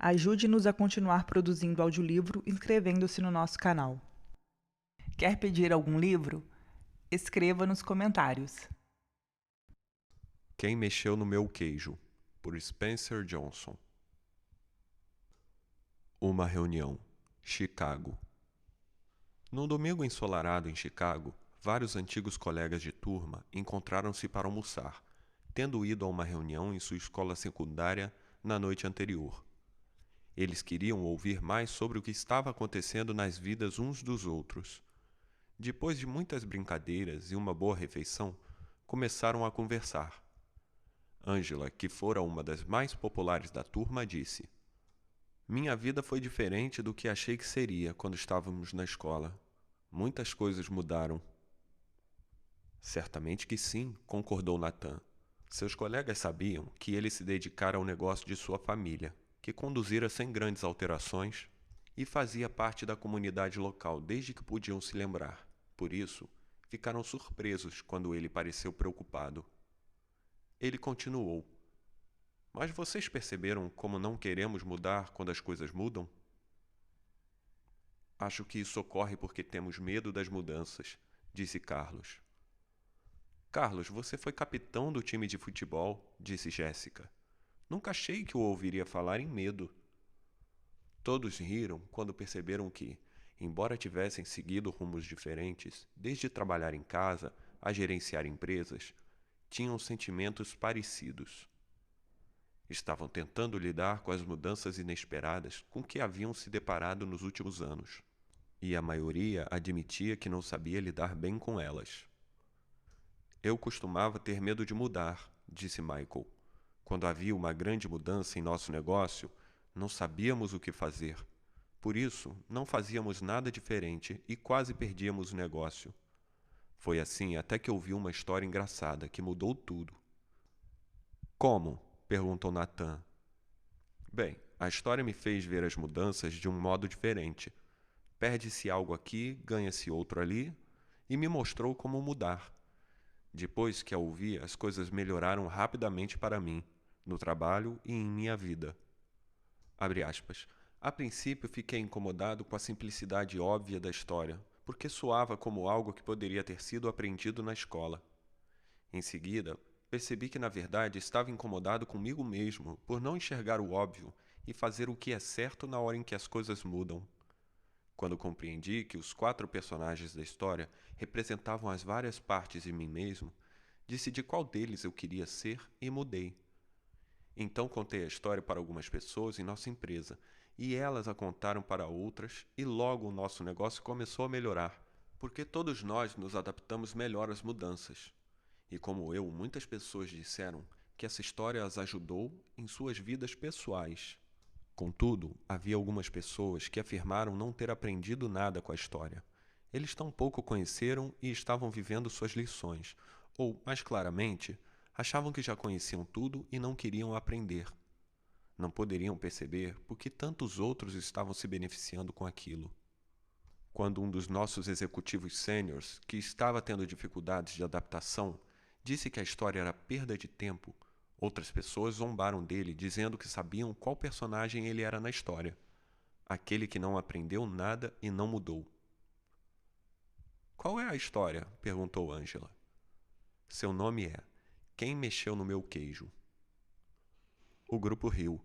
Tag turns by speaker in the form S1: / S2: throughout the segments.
S1: Ajude-nos a continuar produzindo audiolivro inscrevendo-se no nosso canal. Quer pedir algum livro? Escreva nos comentários.
S2: Quem Mexeu no Meu Queijo, por Spencer Johnson. Uma reunião. Chicago. Num domingo ensolarado em Chicago, vários antigos colegas de turma encontraram-se para almoçar, tendo ido a uma reunião em sua escola secundária na noite anterior. Eles queriam ouvir mais sobre o que estava acontecendo nas vidas uns dos outros. Depois de muitas brincadeiras e uma boa refeição, começaram a conversar. Angela, que fora uma das mais populares da turma, disse: Minha vida foi diferente do que achei que seria quando estávamos na escola. Muitas coisas mudaram. Certamente que sim, concordou Nathan. Seus colegas sabiam que ele se dedicara ao negócio de sua família, que conduzira sem grandes alterações e fazia parte da comunidade local desde que podiam se lembrar. Por isso, ficaram surpresos quando ele pareceu preocupado. Ele continuou: Mas vocês perceberam como não queremos mudar quando as coisas mudam? Acho que isso ocorre porque temos medo das mudanças, disse Carlos. Carlos, você foi capitão do time de futebol, disse Jéssica. Nunca achei que o ouviria falar em medo. Todos riram quando perceberam que, embora tivessem seguido rumos diferentes, desde trabalhar em casa a gerenciar empresas, tinham sentimentos parecidos. Estavam tentando lidar com as mudanças inesperadas com que haviam se deparado nos últimos anos, e a maioria admitia que não sabia lidar bem com elas. Eu costumava ter medo de mudar, disse Michael. Quando havia uma grande mudança em nosso negócio, não sabíamos o que fazer. Por isso, não fazíamos nada diferente e quase perdíamos o negócio. Foi assim até que ouvi uma história engraçada que mudou tudo. Como? Perguntou Nathan. Bem, a história me fez ver as mudanças de um modo diferente. Perde-se algo aqui, ganha-se outro ali, e me mostrou como mudar. Depois que a ouvi, as coisas melhoraram rapidamente para mim, no trabalho e em minha vida. Abre aspas. A princípio fiquei incomodado com a simplicidade óbvia da história, porque soava como algo que poderia ter sido aprendido na escola. Em seguida, percebi que na verdade estava incomodado comigo mesmo por não enxergar o óbvio e fazer o que é certo na hora em que as coisas mudam. Quando compreendi que os 4 personagens da história representavam as várias partes de mim mesmo, decidi qual deles eu queria ser e mudei. Então contei a história para algumas pessoas em nossa empresa, e elas a contaram para outras, e logo o nosso negócio começou a melhorar, porque todos nós nos adaptamos melhor às mudanças. E como eu, muitas pessoas disseram que essa história as ajudou em suas vidas pessoais. Contudo, havia algumas pessoas que afirmaram não ter aprendido nada com a história. Eles tampouco conheceram e estavam vivendo suas lições, ou, mais claramente, achavam que já conheciam tudo e não queriam aprender. Não poderiam perceber por que tantos outros estavam se beneficiando com aquilo. Quando um dos nossos executivos sêniores, que estava tendo dificuldades de adaptação, disse que a história era perda de tempo, outras pessoas zombaram dele, dizendo que sabiam qual personagem ele era na história. Aquele que não aprendeu nada e não mudou. Qual é a história? Perguntou Angela. Seu nome é Quem Mexeu no Meu Queijo. O grupo riu.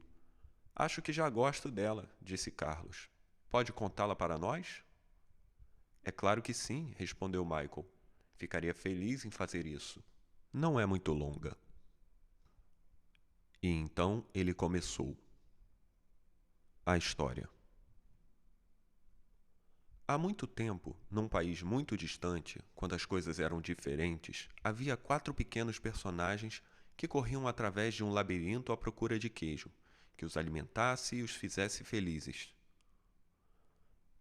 S2: Acho que já gosto dela, disse Carlos. Pode contá-la para nós? É claro que sim, respondeu Michael. Ficaria feliz em fazer isso. Não é muito longa. E então ele começou. A história. Há muito tempo, num país muito distante, quando as coisas eram diferentes, havia 4 pequenos personagens que corriam através de um labirinto à procura de queijo, que os alimentasse e os fizesse felizes.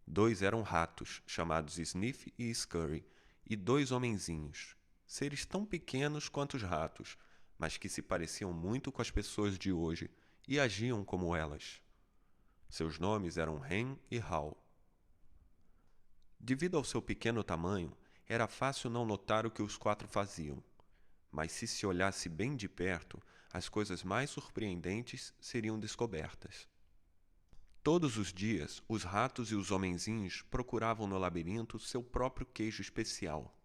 S2: 2 eram ratos, chamados Sniff e Scurry, e 2 homenzinhos, seres tão pequenos quanto os ratos, mas que se pareciam muito com as pessoas de hoje e agiam como elas. Seus nomes eram Hen e Hal. Devido ao seu pequeno tamanho, era fácil não notar o que os 4 faziam, mas se olhasse bem de perto, as coisas mais surpreendentes seriam descobertas. Todos os dias, os ratos e os homenzinhos procuravam no labirinto seu próprio queijo especial.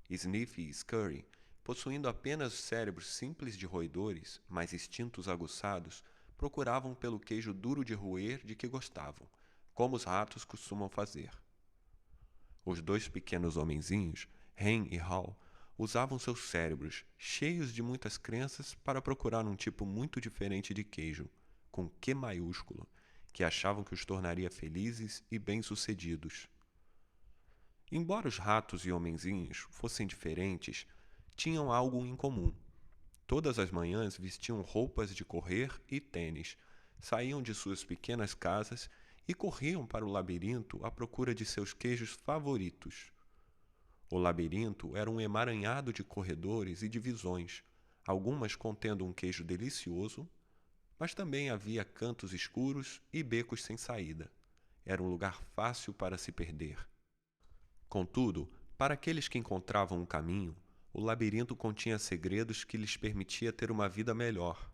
S2: Sniffy e Scurry, possuindo apenas cérebros simples de roedores, mas instintos aguçados, procuravam pelo queijo duro de roer de que gostavam, como os ratos costumam fazer. Os dois pequenos homenzinhos, Hen e Hal, usavam seus cérebros, cheios de muitas crenças, para procurar um tipo muito diferente de queijo, com Q maiúsculo, que achavam que os tornaria felizes e bem-sucedidos. Embora os ratos e homenzinhos fossem diferentes, tinham algo em comum. Todas as manhãs vestiam roupas de correr e tênis, saíam de suas pequenas casas e corriam para o labirinto à procura de seus queijos favoritos. O labirinto era um emaranhado de corredores e divisões, algumas contendo um queijo delicioso, mas também havia cantos escuros e becos sem saída. Era um lugar fácil para se perder. Contudo, para aqueles que encontravam um caminho, o labirinto continha segredos que lhes permitia ter uma vida melhor.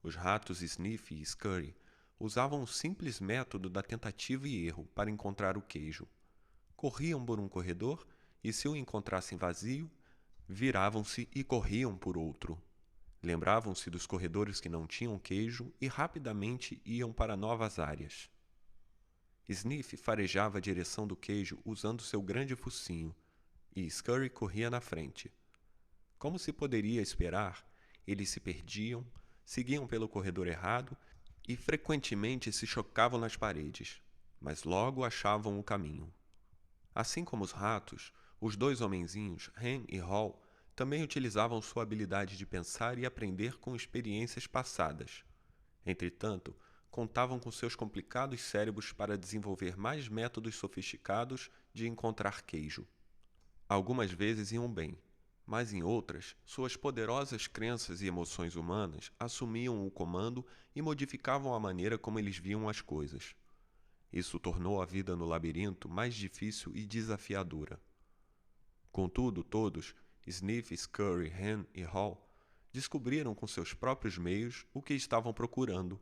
S2: Os ratos Sniffy e Scurry usavam o simples método da tentativa e erro para encontrar o queijo. Corriam por um corredor e, se o encontrassem vazio, viravam-se e corriam por outro. Lembravam-se dos corredores que não tinham queijo e rapidamente iam para novas áreas. Sniff farejava a direção do queijo usando seu grande focinho, e Scurry corria na frente. Como se poderia esperar, eles se perdiam, seguiam pelo corredor errado e frequentemente se chocavam nas paredes, mas logo achavam o caminho. Assim como os ratos, os dois homenzinhos, Hen e Hal, também utilizavam sua habilidade de pensar e aprender com experiências passadas. Entretanto, contavam com seus complicados cérebros para desenvolver mais métodos sofisticados de encontrar queijo. Algumas vezes iam bem, mas em outras, suas poderosas crenças e emoções humanas assumiam o comando e modificavam a maneira como eles viam as coisas. Isso tornou a vida no labirinto mais difícil e desafiadora. Contudo, todos, Sniff, Scurry, Hen e Hal, descobriram com seus próprios meios o que estavam procurando.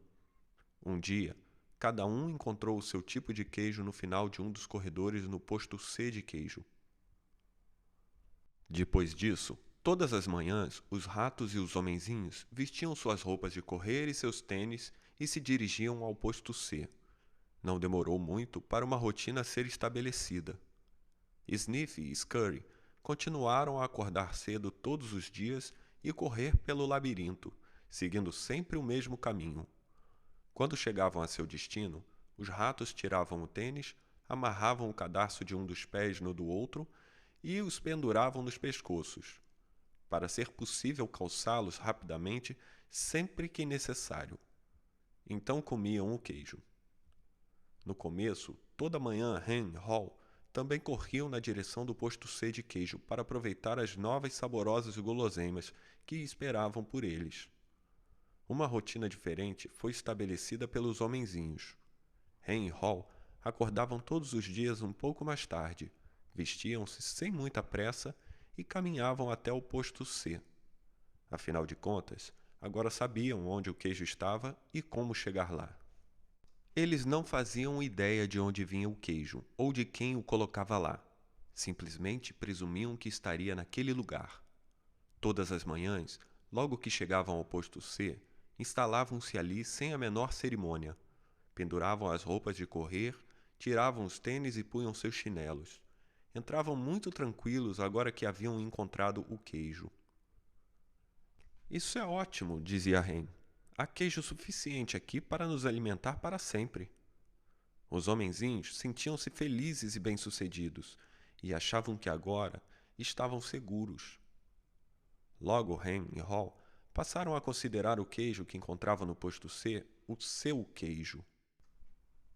S2: Um dia, cada um encontrou o seu tipo de queijo no final de um dos corredores no posto C de queijo. Depois disso, todas as manhãs, os ratos e os homenzinhos vestiam suas roupas de correr e seus tênis e se dirigiam ao posto C. Não demorou muito para uma rotina ser estabelecida. Sniff e Scurry continuaram a acordar cedo todos os dias e correr pelo labirinto, seguindo sempre o mesmo caminho. Quando chegavam a seu destino, os ratos tiravam o tênis, amarravam o cadarço de um dos pés no do outro e os penduravam nos pescoços, para ser possível calçá-los rapidamente sempre que necessário. Então comiam o queijo. No começo, toda manhã Hen e Hal também corriam na direção do posto C de queijo para aproveitar as novas saborosas guloseimas que esperavam por eles. Uma rotina diferente foi estabelecida pelos homenzinhos. Hen e Hal acordavam todos os dias um pouco mais tarde, vestiam-se sem muita pressa e caminhavam até o posto C. Afinal de contas, agora sabiam onde o queijo estava e como chegar lá. Eles não faziam ideia de onde vinha o queijo ou de quem o colocava lá. Simplesmente presumiam que estaria naquele lugar. Todas as manhãs, logo que chegavam ao posto C, instalavam-se ali sem a menor cerimônia. Penduravam as roupas de correr, tiravam os tênis e punham seus chinelos. Entravam muito tranquilos agora que haviam encontrado o queijo. Isso é ótimo, dizia Hen. Há queijo suficiente aqui para nos alimentar para sempre. Os homenzinhos sentiam-se felizes e bem-sucedidos e achavam que agora estavam seguros. Logo Hen e Hal passaram a considerar o queijo que encontravam no posto C o seu queijo.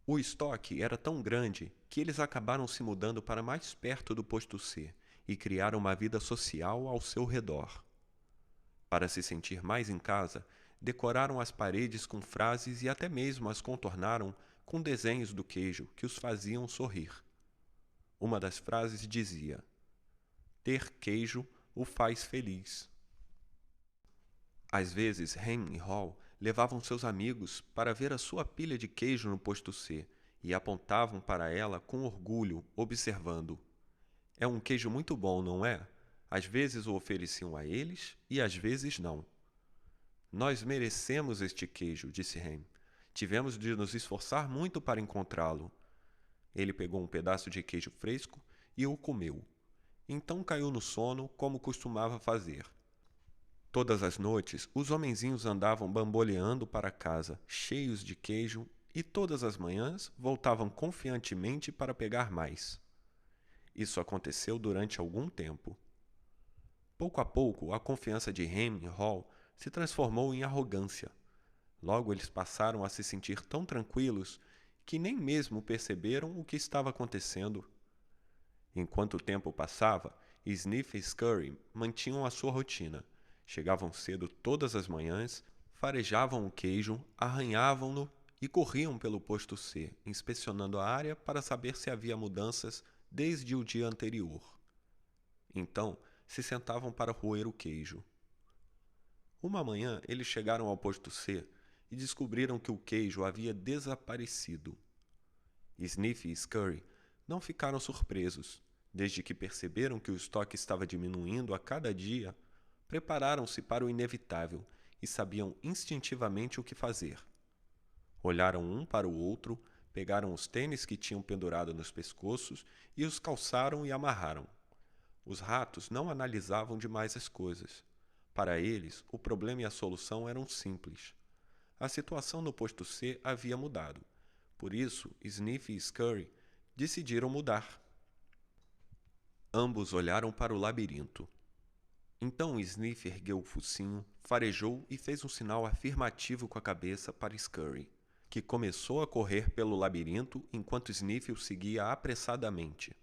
S2: O estoque era tão grande que eles acabaram se mudando para mais perto do posto C e criaram uma vida social ao seu redor. Para se sentir mais em casa, decoraram as paredes com frases e até mesmo as contornaram com desenhos do queijo que os faziam sorrir. Uma das frases dizia: "Ter queijo o faz feliz." Às vezes, Hen e Hal levavam seus amigos para ver a sua pilha de queijo no posto C e apontavam para ela com orgulho, observando: "É um queijo muito bom, não é?" Às vezes o ofereciam a eles e às vezes não. "Nós merecemos este queijo", disse Ham. "Tivemos de nos esforçar muito para encontrá-lo." Ele pegou um pedaço de queijo fresco e o comeu. Então caiu no sono, como costumava fazer. Todas as noites, os homenzinhos andavam bamboleando para casa, cheios de queijo, e todas as manhãs voltavam confiantemente para pegar mais. Isso aconteceu durante algum tempo. Pouco a pouco, a confiança de Ham e Hall se transformou em arrogância. Logo eles passaram a se sentir tão tranquilos que nem mesmo perceberam o que estava acontecendo. Enquanto o tempo passava, Sniff e Scurry mantinham a sua rotina. Chegavam cedo todas as manhãs, farejavam o queijo, arranhavam-no e corriam pelo posto C, inspecionando a área para saber se havia mudanças desde o dia anterior. Então, se sentavam para roer o queijo. Uma manhã, eles chegaram ao posto C e descobriram que o queijo havia desaparecido. Sniff e Scurry não ficaram surpresos. Desde que perceberam que o estoque estava diminuindo a cada dia, prepararam-se para o inevitável e sabiam instintivamente o que fazer. Olharam um para o outro, pegaram os tênis que tinham pendurado nos pescoços e os calçaram e amarraram. Os ratos não analisavam demais as coisas. Para eles, o problema e a solução eram simples. A situação no posto C havia mudado. Por isso, Sniff e Scurry decidiram mudar. Ambos olharam para o labirinto. Então Sniff ergueu o focinho, farejou e fez um sinal afirmativo com a cabeça para Scurry, que começou a correr pelo labirinto enquanto Sniff o seguia apressadamente.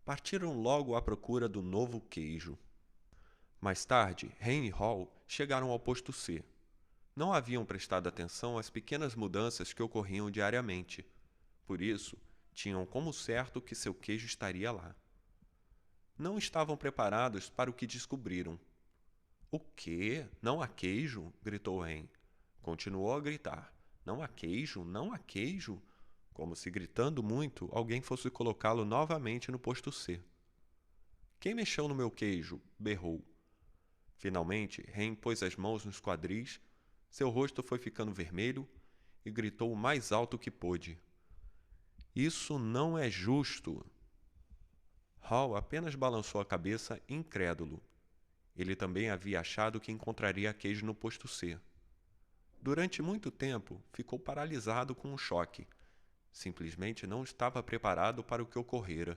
S2: Partiram logo à procura do novo queijo. Mais tarde, Ham e Hall chegaram ao posto C. Não haviam prestado atenção às pequenas mudanças que ocorriam diariamente. Por isso, tinham como certo que seu queijo estaria lá. Não estavam preparados para o que descobriram. "O quê? Não há queijo?" gritou Ham. Continuou a gritar. "Não há queijo? Não há queijo?" Como se gritando muito, alguém fosse colocá-lo novamente no posto C. "Quem mexeu no meu queijo?" berrou. Finalmente, Ham pôs as mãos nos quadris, seu rosto foi ficando vermelho e gritou o mais alto que pôde: "Isso não é justo!" Hall apenas balançou a cabeça, incrédulo. Ele também havia achado que encontraria queijo no posto C. Durante muito tempo, ficou paralisado com o choque. Simplesmente não estava preparado para o que ocorrera.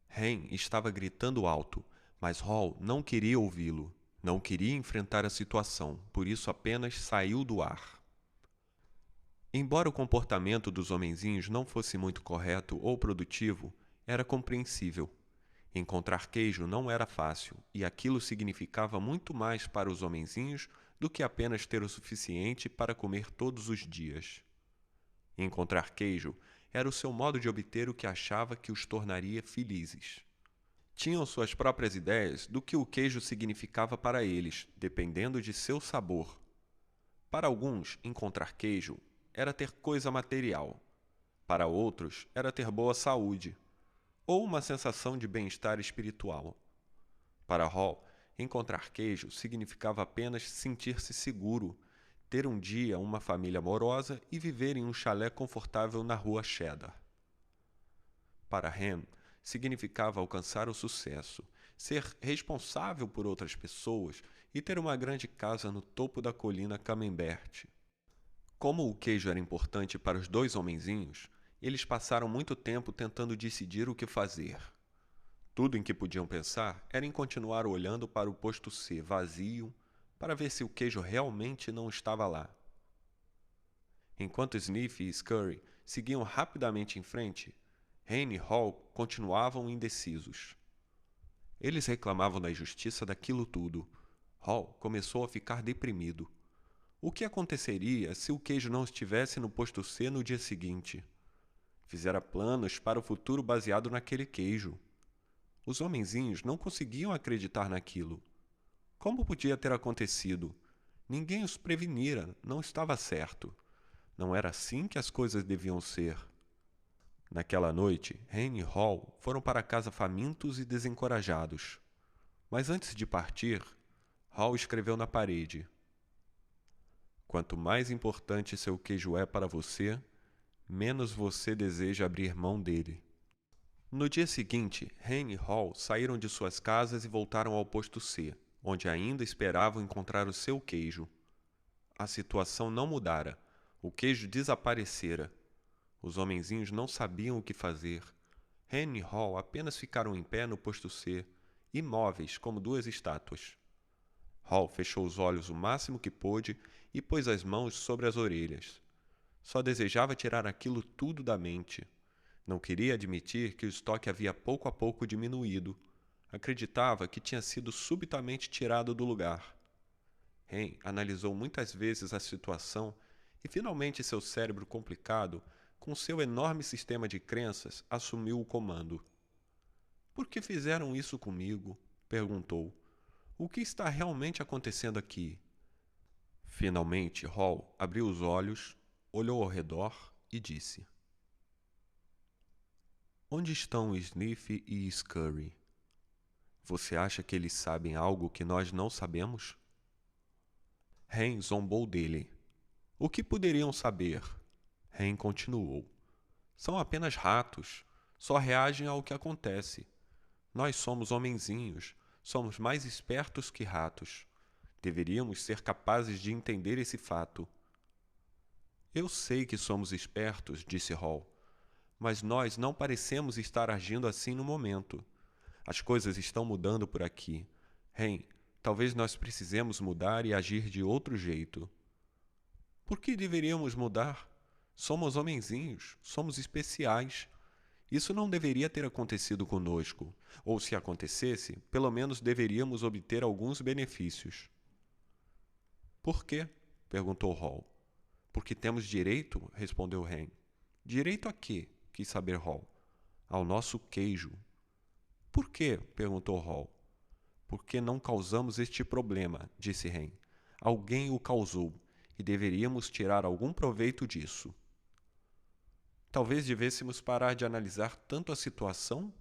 S2: Ham estava gritando alto, mas Hall não queria ouvi-lo. Não queria enfrentar a situação, por isso apenas saiu do ar. Embora o comportamento dos homenzinhos não fosse muito correto ou produtivo, era compreensível. Encontrar queijo não era fácil, e aquilo significava muito mais para os homenzinhos do que apenas ter o suficiente para comer todos os dias. Encontrar queijo era o seu modo de obter o que achava que os tornaria felizes. Tinham suas próprias ideias do que o queijo significava para eles, dependendo de seu sabor. Para alguns, encontrar queijo era ter coisa material. Para outros, era ter boa saúde, ou uma sensação de bem-estar espiritual. Para Hall, encontrar queijo significava apenas sentir-se seguro, ter um dia uma família amorosa e viver em um chalé confortável na rua Cheddar. Para Ham, significava alcançar o sucesso, ser responsável por outras pessoas e ter uma grande casa no topo da colina Camembert. Como o queijo era importante para os dois homenzinhos, eles passaram muito tempo tentando decidir o que fazer. Tudo em que podiam pensar era em continuar olhando para o posto C vazio para ver se o queijo realmente não estava lá. Enquanto Sniff e Scurry seguiam rapidamente em frente, Ham e Hall continuavam indecisos. Eles reclamavam da injustiça daquilo tudo. Hall começou a ficar deprimido. O que aconteceria se o queijo não estivesse no posto C no dia seguinte? Fizera planos para o futuro baseado naquele queijo. Os homenzinhos não conseguiam acreditar naquilo. Como podia ter acontecido? Ninguém os prevenira, não estava certo. Não era assim que as coisas deviam ser. Naquela noite, Hen e Hall foram para casa famintos e desencorajados. Mas antes de partir, Hall escreveu na parede: quanto mais importante seu queijo é para você, menos você deseja abrir mão dele. No dia seguinte, Hen e Hall saíram de suas casas e voltaram ao posto C, onde ainda esperavam encontrar o seu queijo. A situação não mudara. O queijo desaparecera. Os homenzinhos não sabiam o que fazer. Hen e Hall apenas ficaram em pé no posto C, imóveis como duas estátuas. Hall fechou os olhos o máximo que pôde e pôs as mãos sobre as orelhas. Só desejava tirar aquilo tudo da mente. Não queria admitir que o estoque havia pouco a pouco diminuído. Acreditava que tinha sido subitamente tirado do lugar. Hen analisou muitas vezes a situação e finalmente seu cérebro complicado, com seu enorme sistema de crenças, assumiu o comando. Por que fizeram isso comigo? Perguntou. O que está realmente acontecendo aqui? Finalmente, Hall abriu os olhos, olhou ao redor e disse: onde estão Sniff e Scurry? Você acha que eles sabem algo que nós não sabemos? Hen zombou dele. O que poderiam saber? Hen continuou. São apenas ratos. Só reagem ao que acontece. Nós somos homenzinhos. Somos mais espertos que ratos. Deveríamos ser capazes de entender esse fato. Eu sei que somos espertos, disse Hall, mas nós não parecemos estar agindo assim no momento. As coisas estão mudando por aqui. Hen, talvez nós precisemos mudar e agir de outro jeito. Por que deveríamos mudar? Somos homenzinhos, somos especiais. Isso não deveria ter acontecido conosco, ou se acontecesse, pelo menos deveríamos obter alguns benefícios. Por quê? Perguntou Hall. Porque temos direito, respondeu Hen. Direito a quê? Quis saber Hall. Ao nosso queijo. Por quê? Perguntou Hall. Porque não causamos este problema, disse Hen. Alguém o causou, e deveríamos tirar algum proveito disso. Talvez devêssemos parar de analisar tanto a situação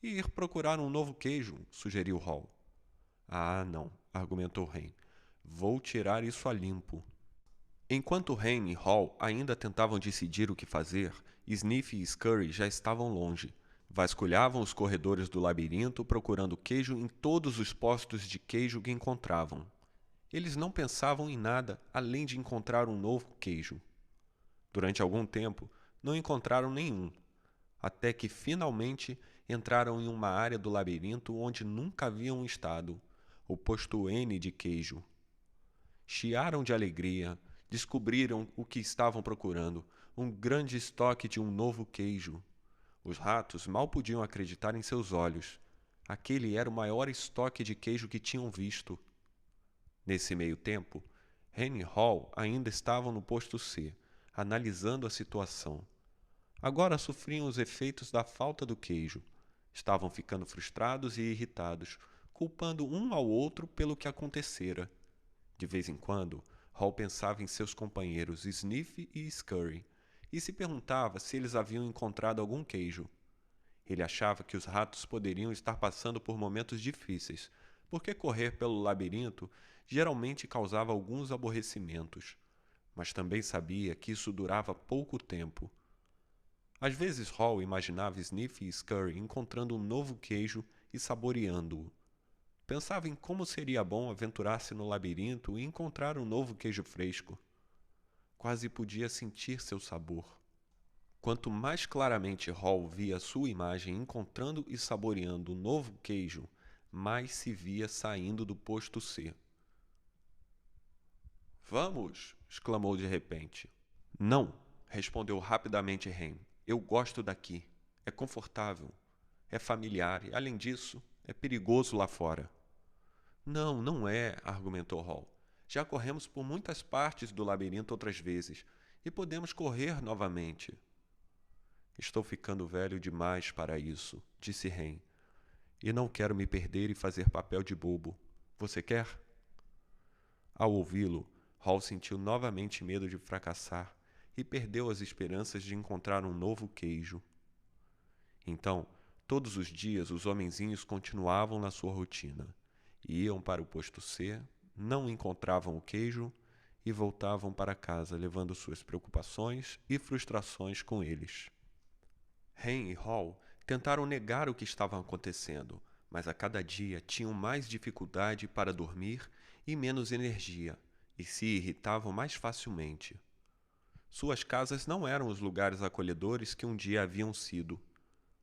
S2: e ir procurar um novo queijo, sugeriu Hall. Ah, não, argumentou Hen. Vou tirar isso a limpo. Enquanto Hen e Hall ainda tentavam decidir o que fazer, Sniff e Scurry já estavam longe. Vasculhavam os corredores do labirinto procurando queijo em todos os postos de queijo que encontravam. Eles não pensavam em nada além de encontrar um novo queijo. Durante algum tempo, não encontraram nenhum, até que finalmente entraram em uma área do labirinto onde nunca haviam estado, o posto N de queijo. Chiaram de alegria, descobriram o que estavam procurando, um grande estoque de um novo queijo. Os ratos mal podiam acreditar em seus olhos. Aquele era o maior estoque de queijo que tinham visto. Nesse meio tempo, Hen e Hall ainda estavam no posto C, analisando a situação. Agora sofriam os efeitos da falta do queijo. Estavam ficando frustrados e irritados, culpando um ao outro pelo que acontecera. De vez em quando, Hall pensava em seus companheiros Sniff e Scurry e se perguntava se eles haviam encontrado algum queijo. Ele achava que os ratos poderiam estar passando por momentos difíceis, porque correr pelo labirinto geralmente causava alguns aborrecimentos, mas também sabia que isso durava pouco tempo. Às vezes Hall imaginava Sniff e Scurry encontrando um novo queijo e saboreando-o. Pensava em como seria bom aventurar-se no labirinto e encontrar um novo queijo fresco. Quase podia sentir seu sabor. Quanto mais claramente Hall via sua imagem encontrando e saboreando um novo queijo, mais se via saindo do posto C. Vamos! Exclamou de repente. Não! Respondeu rapidamente Hen. Eu gosto daqui. É confortável. É familiar e, além disso, é perigoso lá fora. Não, não é, argumentou Hall. Já corremos por muitas partes do labirinto outras vezes e podemos correr novamente. Estou ficando velho demais para isso, disse Hen. E não quero me perder e fazer papel de bobo. Você quer? Ao ouvi-lo, Hall sentiu novamente medo de fracassar e perdeu as esperanças de encontrar um novo queijo. Então, todos os dias os homenzinhos continuavam na sua rotina. Iam para o posto C, não encontravam o queijo e voltavam para casa levando suas preocupações e frustrações com eles. Hen e Hall tentaram negar o que estava acontecendo, mas a cada dia tinham mais dificuldade para dormir e menos energia, e se irritavam mais facilmente. Suas casas não eram os lugares acolhedores que um dia haviam sido.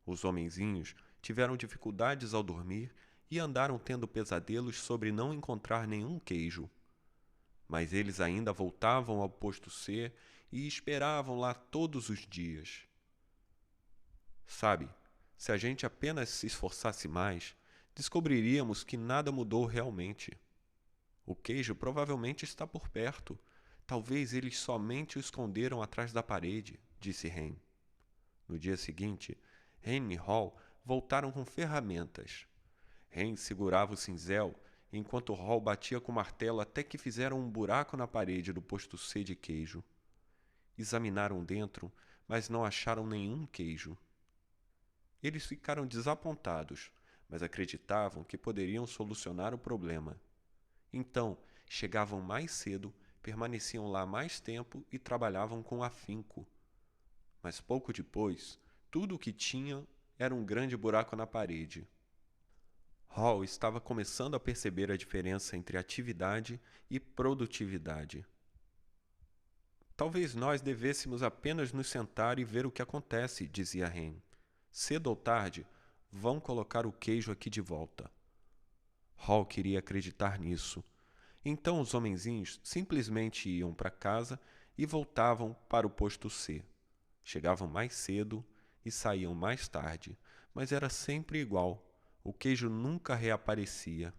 S2: Os homenzinhos tiveram dificuldades ao dormir e andaram tendo pesadelos sobre não encontrar nenhum queijo. Mas eles ainda voltavam ao posto C e esperavam lá todos os dias. Sabe, se a gente apenas se esforçasse mais, descobriríamos que nada mudou realmente. O queijo provavelmente está por perto. Talvez eles somente o esconderam atrás da parede, disse Hen. No dia seguinte, Hen e Hall voltaram com ferramentas. Hen segurava o cinzel, enquanto Hall batia com o martelo até que fizeram um buraco na parede do posto C de queijo. Examinaram dentro, mas não acharam nenhum queijo. Eles ficaram desapontados, mas acreditavam que poderiam solucionar o problema. Então, chegavam mais cedo, permaneciam lá mais tempo e trabalhavam com afinco. Mas pouco depois, tudo o que tinham era um grande buraco na parede. Hall estava começando a perceber a diferença entre atividade e produtividade. Talvez nós devêssemos apenas nos sentar e ver o que acontece, dizia Hen. Cedo ou tarde, vão colocar o queijo aqui de volta. Hall queria acreditar nisso. Então os homenzinhos simplesmente iam para casa e voltavam para o posto C. Chegavam mais cedo e saíam mais tarde, mas era sempre igual. O queijo nunca reaparecia.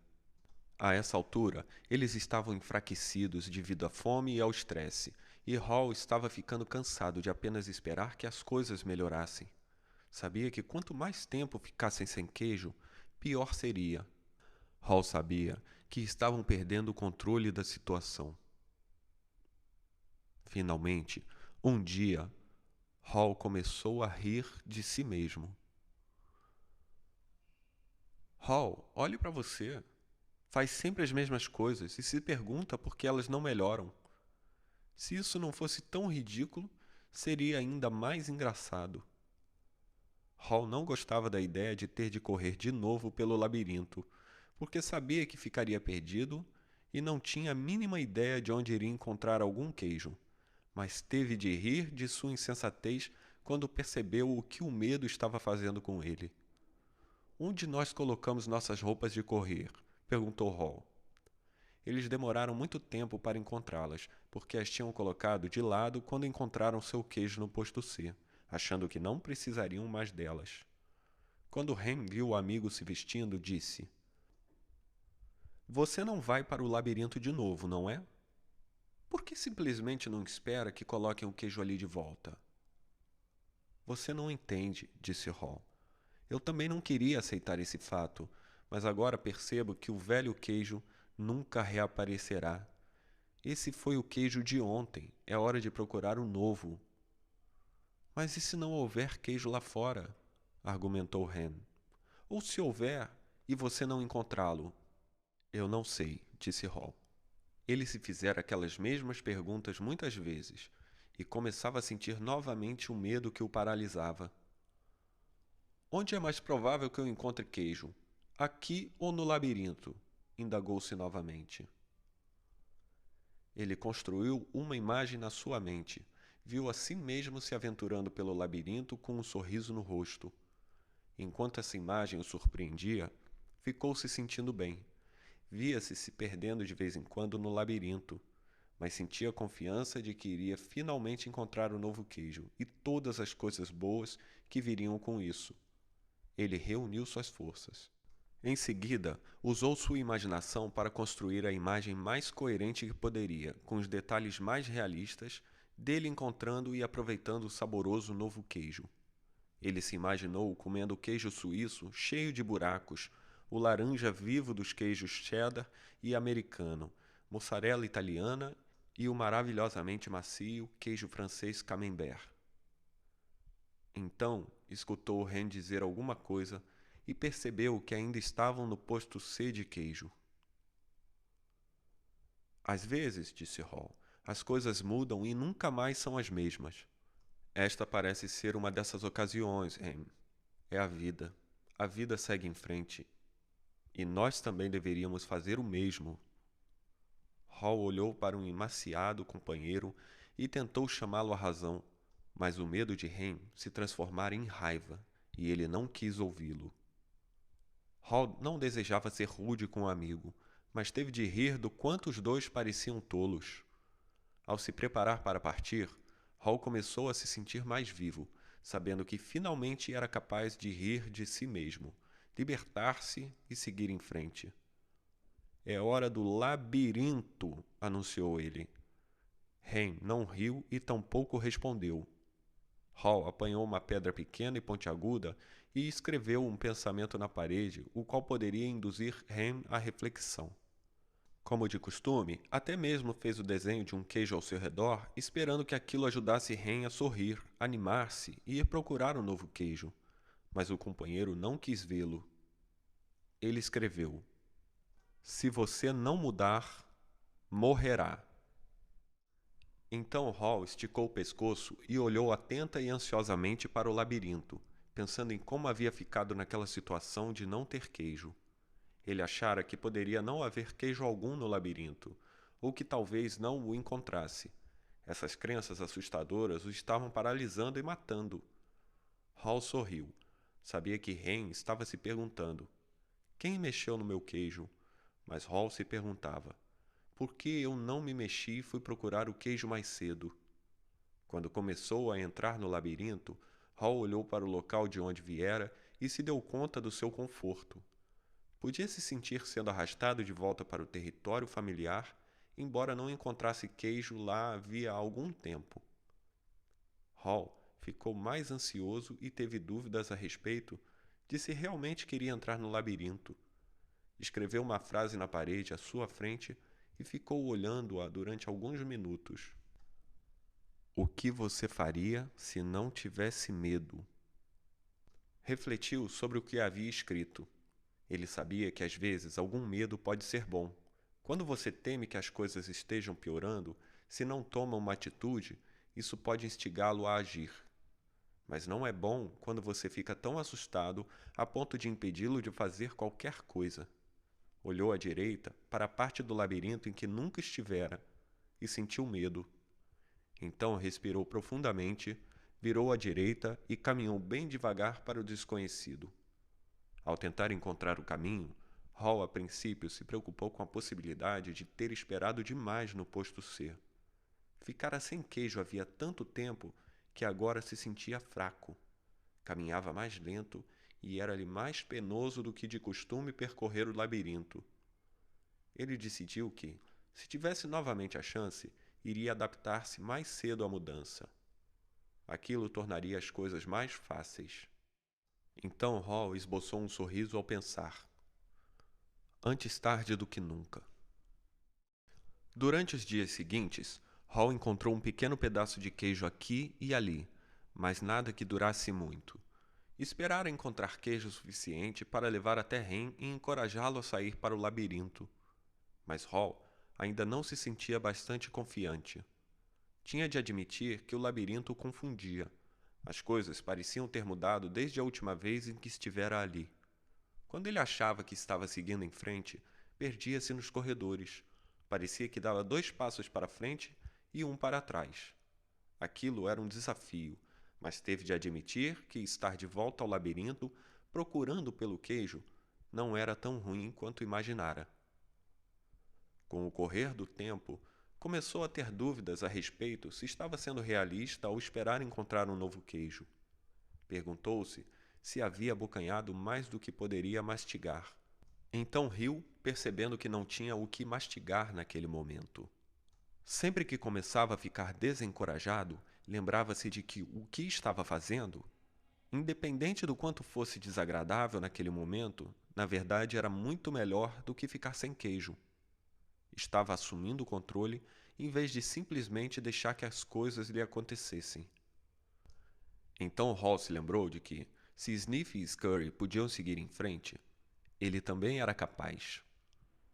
S2: A essa altura, eles estavam enfraquecidos devido à fome e ao estresse, e Hall estava ficando cansado de apenas esperar que as coisas melhorassem. Sabia que quanto mais tempo ficassem sem queijo, pior seria. Hall sabia que estavam perdendo o controle da situação. Finalmente, um dia, Hall começou a rir de si mesmo. Hall, olhe para você. Faz sempre as mesmas coisas e se pergunta por que elas não melhoram. Se isso não fosse tão ridículo, seria ainda mais engraçado. Hall não gostava da ideia de ter de correr de novo pelo labirinto, porque sabia que ficaria perdido e não tinha a mínima ideia de onde iria encontrar algum queijo, mas teve de rir de sua insensatez quando percebeu o que o medo estava fazendo com ele. "Onde nós colocamos nossas roupas de correr?" perguntou Hall. Eles demoraram muito tempo para encontrá-las, porque as tinham colocado de lado quando encontraram seu queijo no posto C, achando que não precisariam mais delas. Quando Hen viu o amigo se vestindo, disse: "Você não vai para o labirinto de novo, não é? Por que simplesmente não espera que coloquem o queijo ali de volta?" "Você não entende", disse Hall. "Eu também não queria aceitar esse fato, mas agora percebo que o velho queijo nunca reaparecerá. Esse foi o queijo de ontem, é hora de procurar um novo." "Mas e se não houver queijo lá fora?" argumentou Hen. "Ou se houver e você não encontrá-lo?" "Eu não sei", disse Hall. Ele se fizera aquelas mesmas perguntas muitas vezes e começava a sentir novamente o medo que o paralisava. "Onde é mais provável que eu encontre queijo? Aqui ou no labirinto?" indagou-se novamente. Ele construiu uma imagem na sua mente. Viu a si mesmo se aventurando pelo labirinto com um sorriso no rosto. Enquanto essa imagem o surpreendia, ficou se sentindo bem. Via-se se perdendo de vez em quando no labirinto, mas sentia confiança de que iria finalmente encontrar o novo queijo e todas as coisas boas que viriam com isso. Ele reuniu suas forças. Em seguida, usou sua imaginação para construir a imagem mais coerente que poderia, com os detalhes mais realistas, dele encontrando e aproveitando o saboroso novo queijo. Ele se imaginou comendo o queijo suíço cheio de buracos, o laranja vivo dos queijos cheddar e americano, mussarela italiana e o maravilhosamente macio queijo francês camembert. Então, escutou Hen dizer alguma coisa e percebeu que ainda estavam no posto C de queijo. Às vezes, disse Hall, as coisas mudam e nunca mais são as mesmas. Esta parece ser uma dessas ocasiões, Hen. É a vida. A vida segue em frente. E nós também deveríamos fazer o mesmo. Hall olhou para um emaciado companheiro e tentou chamá-lo à razão, mas o medo de Hen se transformara em raiva, e ele não quis ouvi-lo. Hall não desejava ser rude com o amigo, mas teve de rir do quanto os dois pareciam tolos. Ao se preparar para partir, Hall começou a se sentir mais vivo, sabendo que finalmente era capaz de rir de si mesmo, libertar-se e seguir em frente. É hora do labirinto, anunciou ele. Hen não riu e tampouco respondeu. Hall apanhou uma pedra pequena e pontiaguda e escreveu um pensamento na parede, o qual poderia induzir Hen à reflexão. Como de costume, até mesmo fez o desenho de um queijo ao seu redor, esperando que aquilo ajudasse Hen a sorrir, animar-se e ir procurar um novo queijo. Mas o companheiro não quis vê-lo. Ele escreveu: Se você não mudar, morrerá. Então Hall esticou o pescoço e olhou atenta e ansiosamente para o labirinto, pensando em como havia ficado naquela situação de não ter queijo. Ele achara que poderia não haver queijo algum no labirinto, ou que talvez não o encontrasse. Essas crenças assustadoras o estavam paralisando e matando. Hall sorriu. Sabia que Hen estava se perguntando: quem mexeu no meu queijo? Mas Hall se perguntava: por que eu não me mexi e fui procurar o queijo mais cedo? Quando começou a entrar no labirinto, Hall olhou para o local de onde viera e se deu conta do seu conforto. Podia se sentir sendo arrastado de volta para o território familiar, embora não encontrasse queijo lá havia algum tempo. Hall ficou mais ansioso e teve dúvidas a respeito de se realmente queria entrar no labirinto. Escreveu uma frase na parede à sua frente e ficou olhando-a durante alguns minutos. O que você faria se não tivesse medo? Refletiu sobre o que havia escrito. Ele sabia que às vezes algum medo pode ser bom. Quando você teme que as coisas estejam piorando, se não toma uma atitude, isso pode instigá-lo a agir. Mas não é bom quando você fica tão assustado a ponto de impedi-lo de fazer qualquer coisa. Olhou à direita para a parte do labirinto em que nunca estivera e sentiu medo. Então respirou profundamente, virou à direita e caminhou bem devagar para o desconhecido. Ao tentar encontrar o caminho, Hall a princípio se preocupou com a possibilidade de ter esperado demais no posto C. Ficara sem queijo havia tanto tempo que agora se sentia fraco. Caminhava mais lento e era-lhe mais penoso do que de costume percorrer o labirinto. Ele decidiu que, se tivesse novamente a chance, iria adaptar-se mais cedo à mudança. Aquilo tornaria as coisas mais fáceis. Então Hall esboçou um sorriso ao pensar: antes tarde do que nunca. Durante os dias seguintes, Hall encontrou um pequeno pedaço de queijo aqui e ali, mas nada que durasse muito. Esperara encontrar queijo suficiente para levar até Hen e encorajá-lo a sair para o labirinto. Mas Hall ainda não se sentia bastante confiante. Tinha de admitir que o labirinto o confundia. As coisas pareciam ter mudado desde a última vez em que estivera ali. Quando ele achava que estava seguindo em frente, perdia-se nos corredores. Parecia que dava 2 passos para frente e 1 para trás. Aquilo era um desafio, mas teve de admitir que estar de volta ao labirinto, procurando pelo queijo, não era tão ruim quanto imaginara. Com o correr do tempo, começou a ter dúvidas a respeito se estava sendo realista ao esperar encontrar um novo queijo. Perguntou-se se havia abocanhado mais do que poderia mastigar. Então riu, percebendo que não tinha o que mastigar naquele momento. Sempre que começava a ficar desencorajado, lembrava-se de que o que estava fazendo, independente do quanto fosse desagradável naquele momento, na verdade era muito melhor do que ficar sem queijo. Estava assumindo o controle em vez de simplesmente deixar que as coisas lhe acontecessem. Então Hall se lembrou de que, se Sniff e Scurry podiam seguir em frente, ele também era capaz.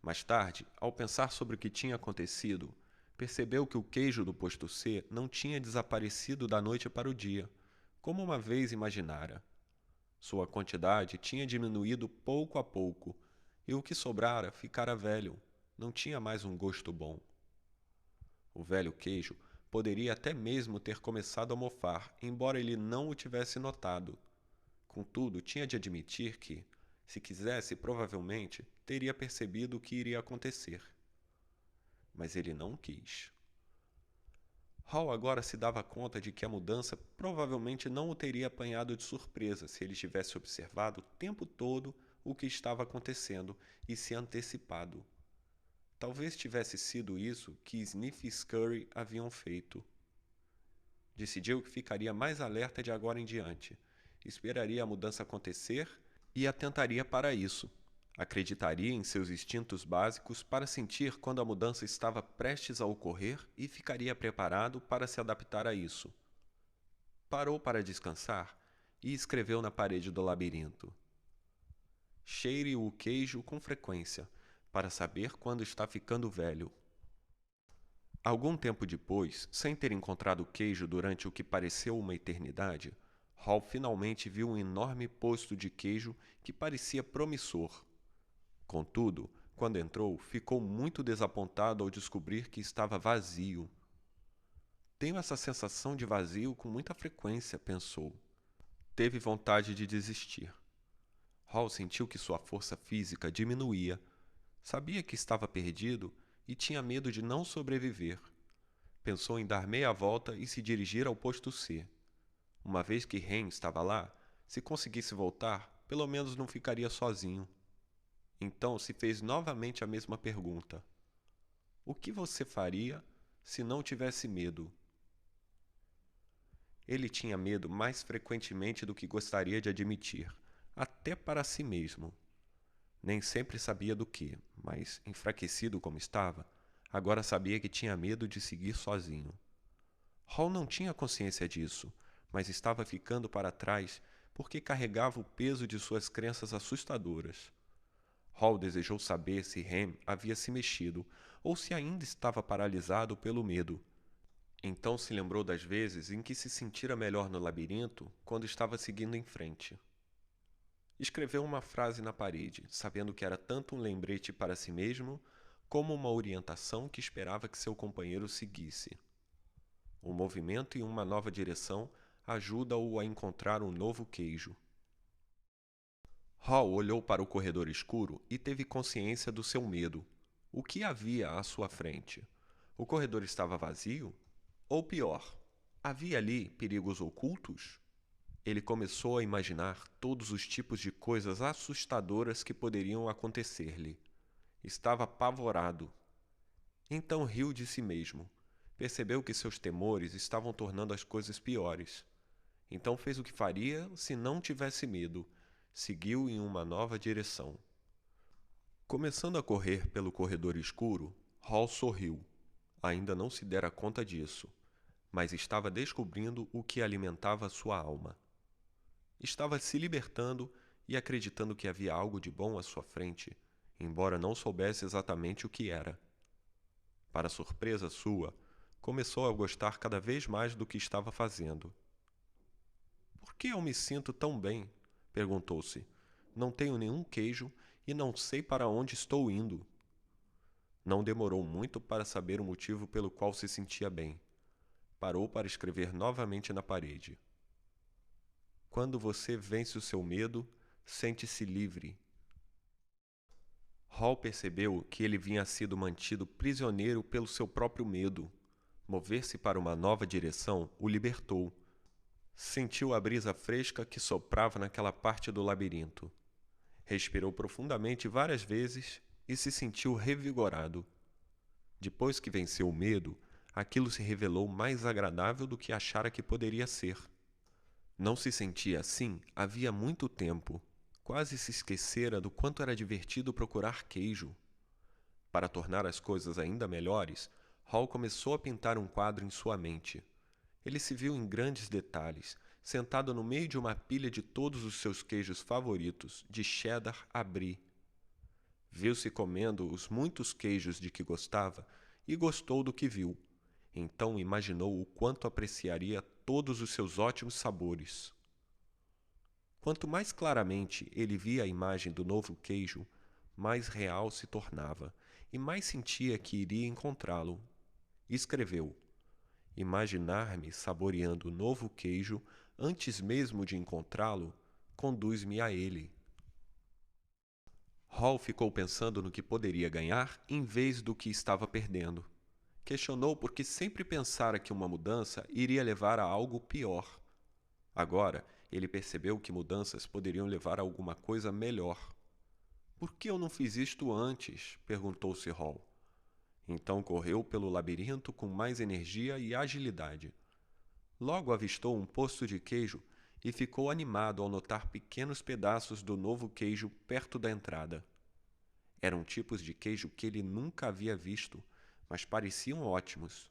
S2: Mais tarde, ao pensar sobre o que tinha acontecido, percebeu que o queijo do posto C não tinha desaparecido da noite para o dia, como uma vez imaginara. Sua quantidade tinha diminuído pouco a pouco, e o que sobrara ficara velho, não tinha mais um gosto bom. O velho queijo poderia até mesmo ter começado a mofar, embora ele não o tivesse notado. Contudo, tinha de admitir que, se quisesse, provavelmente teria percebido o que iria acontecer. Mas ele não quis. Hall agora se dava conta de que a mudança provavelmente não o teria apanhado de surpresa se ele tivesse observado o tempo todo o que estava acontecendo e se antecipado. Talvez tivesse sido isso que Sniff e Scurry haviam feito. Decidiu que ficaria mais alerta de agora em diante, esperaria a mudança acontecer e atentaria para isso. Acreditaria em seus instintos básicos para sentir quando a mudança estava prestes a ocorrer e ficaria preparado para se adaptar a isso. Parou para descansar e escreveu na parede do labirinto: cheire o queijo com frequência, para saber quando está ficando velho. Algum tempo depois, sem ter encontrado o queijo durante o que pareceu uma eternidade, Hall finalmente viu um enorme posto de queijo que parecia promissor. Contudo, quando entrou, ficou muito desapontado ao descobrir que estava vazio. Tenho essa sensação de vazio com muita frequência, pensou. Teve vontade de desistir. Hall sentiu que sua força física diminuía. Sabia que estava perdido e tinha medo de não sobreviver. Pensou em dar meia volta e se dirigir ao posto C. Uma vez que Ren estava lá, se conseguisse voltar, pelo menos não ficaria sozinho. Então se fez novamente a mesma pergunta: o que você faria se não tivesse medo? Ele tinha medo mais frequentemente do que gostaria de admitir, até para si mesmo. Nem sempre sabia do que, mas, enfraquecido como estava, agora sabia que tinha medo de seguir sozinho. Hall não tinha consciência disso, mas estava ficando para trás porque carregava o peso de suas crenças assustadoras. Hall desejou saber se Ham havia se mexido ou se ainda estava paralisado pelo medo. Então se lembrou das vezes em que se sentira melhor no labirinto quando estava seguindo em frente. Escreveu uma frase na parede, sabendo que era tanto um lembrete para si mesmo como uma orientação que esperava que seu companheiro seguisse. O movimento em uma nova direção ajuda-o a encontrar um novo queijo. Hall olhou para o corredor escuro e teve consciência do seu medo. O que havia à sua frente? O corredor estava vazio? Ou pior, havia ali perigos ocultos? Ele começou a imaginar todos os tipos de coisas assustadoras que poderiam acontecer-lhe. Estava apavorado. Então riu de si mesmo. Percebeu que seus temores estavam tornando as coisas piores. Então fez o que faria se não tivesse medo. Seguiu em uma nova direção. Começando a correr pelo corredor escuro, Hall sorriu. Ainda não se dera conta disso, mas estava descobrindo o que alimentava sua alma. Estava se libertando e acreditando que havia algo de bom à sua frente, embora não soubesse exatamente o que era. Para surpresa sua, começou a gostar cada vez mais do que estava fazendo. Por que eu me sinto tão bem? Perguntou-se. Não tenho nenhum queijo e não sei para onde estou indo. Não demorou muito para saber o motivo pelo qual se sentia bem. Parou para escrever novamente na parede. Quando você vence o seu medo, sente-se livre. Hall percebeu que ele vinha sido mantido prisioneiro pelo seu próprio medo. Mover-se para uma nova direção o libertou. Sentiu a brisa fresca que soprava naquela parte do labirinto. Respirou profundamente várias vezes e se sentiu revigorado. Depois que venceu o medo, aquilo se revelou mais agradável do que achara que poderia ser. Não se sentia assim havia muito tempo. Quase se esquecera do quanto era divertido procurar queijo. Para tornar as coisas ainda melhores, Hall começou a pintar um quadro em sua mente. Ele se viu em grandes detalhes, sentado no meio de uma pilha de todos os seus queijos favoritos, de cheddar a brie. Viu-se comendo os muitos queijos de que gostava e gostou do que viu. Então imaginou o quanto apreciaria todos os seus ótimos sabores. Quanto mais claramente ele via a imagem do novo queijo, mais real se tornava e mais sentia que iria encontrá-lo. Escreveu: imaginar-me saboreando o novo queijo antes mesmo de encontrá-lo conduz-me a ele. Hall ficou pensando no que poderia ganhar em vez do que estava perdendo. Questionou porque sempre pensara que uma mudança iria levar a algo pior. Agora, ele percebeu que mudanças poderiam levar a alguma coisa melhor. Por que eu não fiz isto antes? Perguntou-se Hall. Então correu pelo labirinto com mais energia e agilidade. Logo avistou um posto de queijo e ficou animado ao notar pequenos pedaços do novo queijo perto da entrada. Eram tipos de queijo que ele nunca havia visto, mas pareciam ótimos.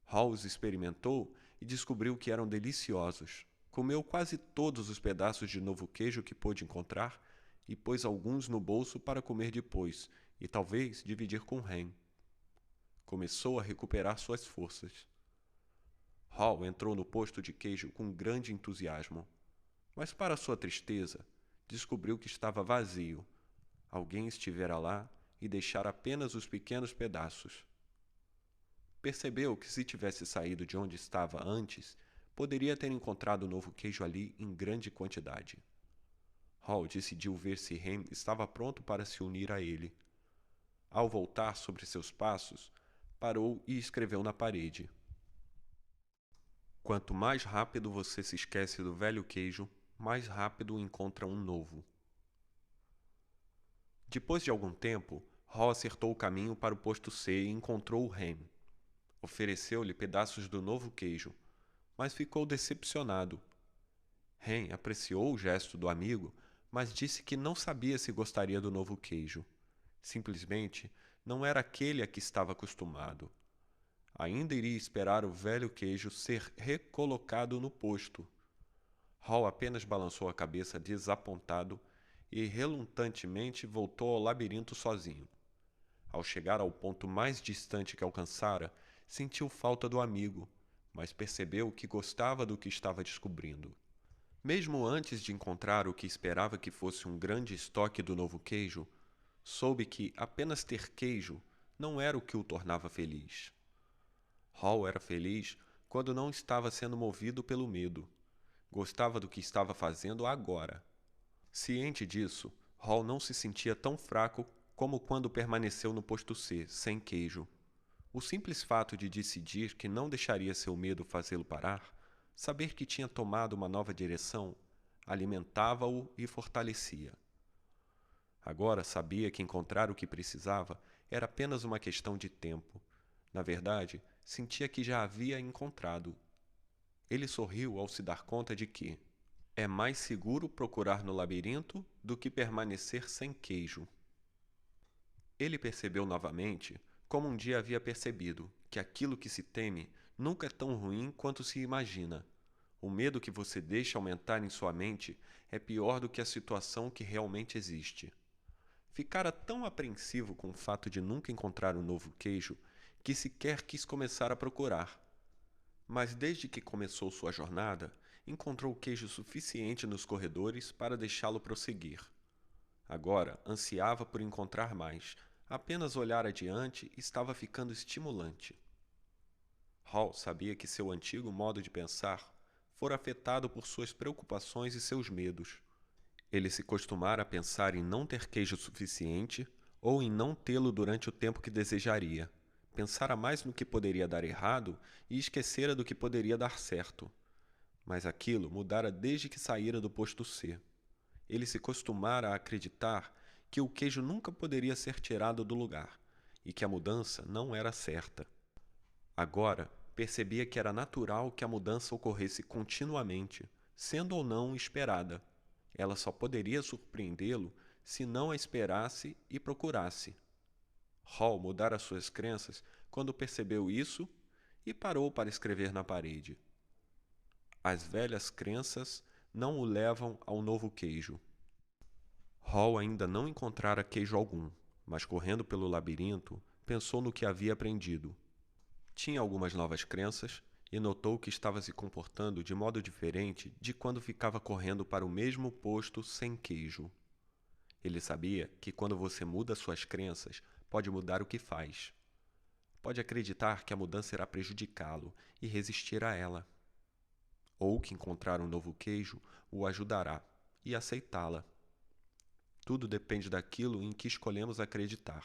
S2: Hall os experimentou e descobriu que eram deliciosos. Comeu quase todos os pedaços de novo queijo que pôde encontrar e pôs alguns no bolso para comer depois e talvez dividir com Hen. Começou a recuperar suas forças. Hall entrou no posto de queijo com grande entusiasmo, mas para sua tristeza, descobriu que estava vazio. Alguém estivera lá e deixara apenas os pequenos pedaços. Percebeu que se tivesse saído de onde estava antes, poderia ter encontrado o novo queijo ali em grande quantidade. Hall decidiu ver se Hen estava pronto para se unir a ele. Ao voltar sobre seus passos, parou e escreveu na parede: quanto mais rápido você se esquece do velho queijo, mais rápido encontra um novo. Depois de algum tempo, Hall acertou o caminho para o posto C e encontrou Hen. Ofereceu-lhe pedaços do novo queijo, mas ficou decepcionado. Hen apreciou o gesto do amigo, mas disse que não sabia se gostaria do novo queijo. Simplesmente não era aquele a que estava acostumado. Ainda iria esperar o velho queijo ser recolocado no posto. Hall apenas balançou a cabeça desapontado e relutantemente voltou ao labirinto sozinho. Ao chegar ao ponto mais distante que alcançara, sentiu falta do amigo, mas percebeu que gostava do que estava descobrindo. Mesmo antes de encontrar o que esperava que fosse um grande estoque do novo queijo, soube que apenas ter queijo não era o que o tornava feliz. Hall era feliz quando não estava sendo movido pelo medo. Gostava do que estava fazendo agora. Ciente disso, Hall não se sentia tão fraco como quando permaneceu no posto C, sem queijo. O simples fato de decidir que não deixaria seu medo fazê-lo parar, saber que tinha tomado uma nova direção, alimentava-o e fortalecia. Agora sabia que encontrar o que precisava era apenas uma questão de tempo. Na verdade, sentia que já havia encontrado. Ele sorriu ao se dar conta de que é mais seguro procurar no labirinto do que permanecer sem queijo. Ele percebeu novamente, como um dia havia percebido, que aquilo que se teme nunca é tão ruim quanto se imagina. O medo que você deixa aumentar em sua mente é pior do que a situação que realmente existe. Ficara tão apreensivo com o fato de nunca encontrar um novo queijo que sequer quis começar a procurar. Mas desde que começou sua jornada, encontrou queijo suficiente nos corredores para deixá-lo prosseguir. Agora ansiava por encontrar mais. Apenas olhar adiante estava ficando estimulante. Hall sabia que seu antigo modo de pensar fora afetado por suas preocupações e seus medos. Ele se costumara a pensar em não ter queijo suficiente ou em não tê-lo durante o tempo que desejaria. Pensara mais no que poderia dar errado e esquecera do que poderia dar certo. Mas aquilo mudara desde que saíra do posto C. Ele se costumara a acreditar que o queijo nunca poderia ser tirado do lugar e que a mudança não era certa. Agora, percebia que era natural que a mudança ocorresse continuamente, sendo ou não esperada. Ela só poderia surpreendê-lo se não a esperasse e procurasse. Hall mudara suas crenças quando percebeu isso e parou para escrever na parede. As velhas crenças não o levam ao novo queijo. Hall ainda não encontrara queijo algum, mas correndo pelo labirinto, pensou no que havia aprendido. Tinha algumas novas crenças e notou que estava se comportando de modo diferente de quando ficava correndo para o mesmo posto sem queijo. Ele sabia que quando você muda suas crenças, pode mudar o que faz. Pode acreditar que a mudança irá prejudicá-lo e resistir a ela. Ou que encontrar um novo queijo o ajudará e aceitá-la. Tudo depende daquilo em que escolhemos acreditar.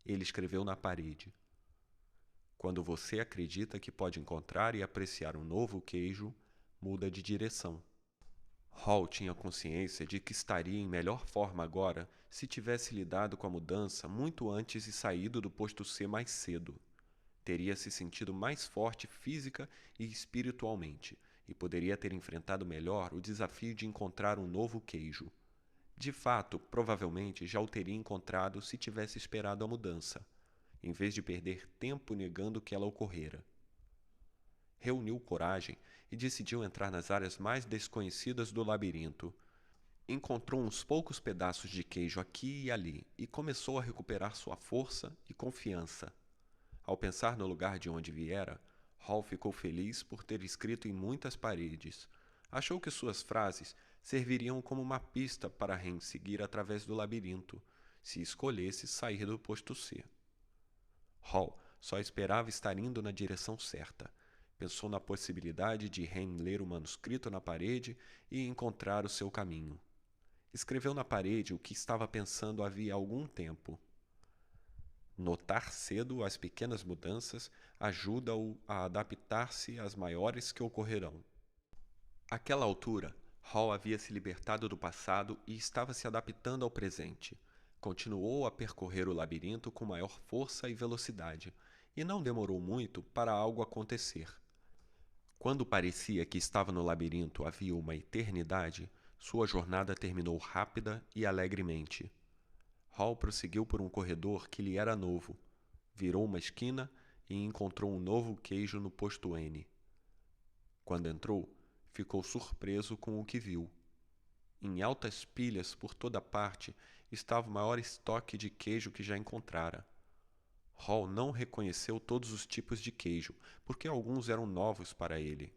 S2: Ele escreveu na parede. Quando você acredita que pode encontrar e apreciar um novo queijo, muda de direção. Hall tinha consciência de que estaria em melhor forma agora se tivesse lidado com a mudança muito antes e saído do posto C mais cedo. Teria se sentido mais forte física e espiritualmente e poderia ter enfrentado melhor o desafio de encontrar um novo queijo. De fato, provavelmente já o teria encontrado se tivesse esperado a mudança, em vez de perder tempo negando que ela ocorrera. Reuniu coragem e decidiu entrar nas áreas mais desconhecidas do labirinto. Encontrou uns poucos pedaços de queijo aqui e ali e começou a recuperar sua força e confiança. Ao pensar no lugar de onde viera, Hall ficou feliz por ter escrito em muitas paredes. Achou que suas frases serviriam como uma pista para Ren seguir através do labirinto, se escolhesse sair do posto C. Hall só esperava estar indo na direção certa. Pensou na possibilidade de Ren ler o manuscrito na parede e encontrar o seu caminho. Escreveu na parede o que estava pensando havia algum tempo. Notar cedo as pequenas mudanças ajuda-o a adaptar-se às maiores que ocorrerão. Àquela altura, Hall havia se libertado do passado e estava se adaptando ao presente. Continuou a percorrer o labirinto com maior força e velocidade, e não demorou muito para algo acontecer. Quando parecia que estava no labirinto havia uma eternidade, sua jornada terminou rápida e alegremente. Hall prosseguiu por um corredor que lhe era novo, virou uma esquina e encontrou um novo queijo no posto N. Quando entrou, ficou surpreso com o que viu. Em altas pilhas por toda parte estava o maior estoque de queijo que já encontrara. Hall não reconheceu todos os tipos de queijo, porque alguns eram novos para ele.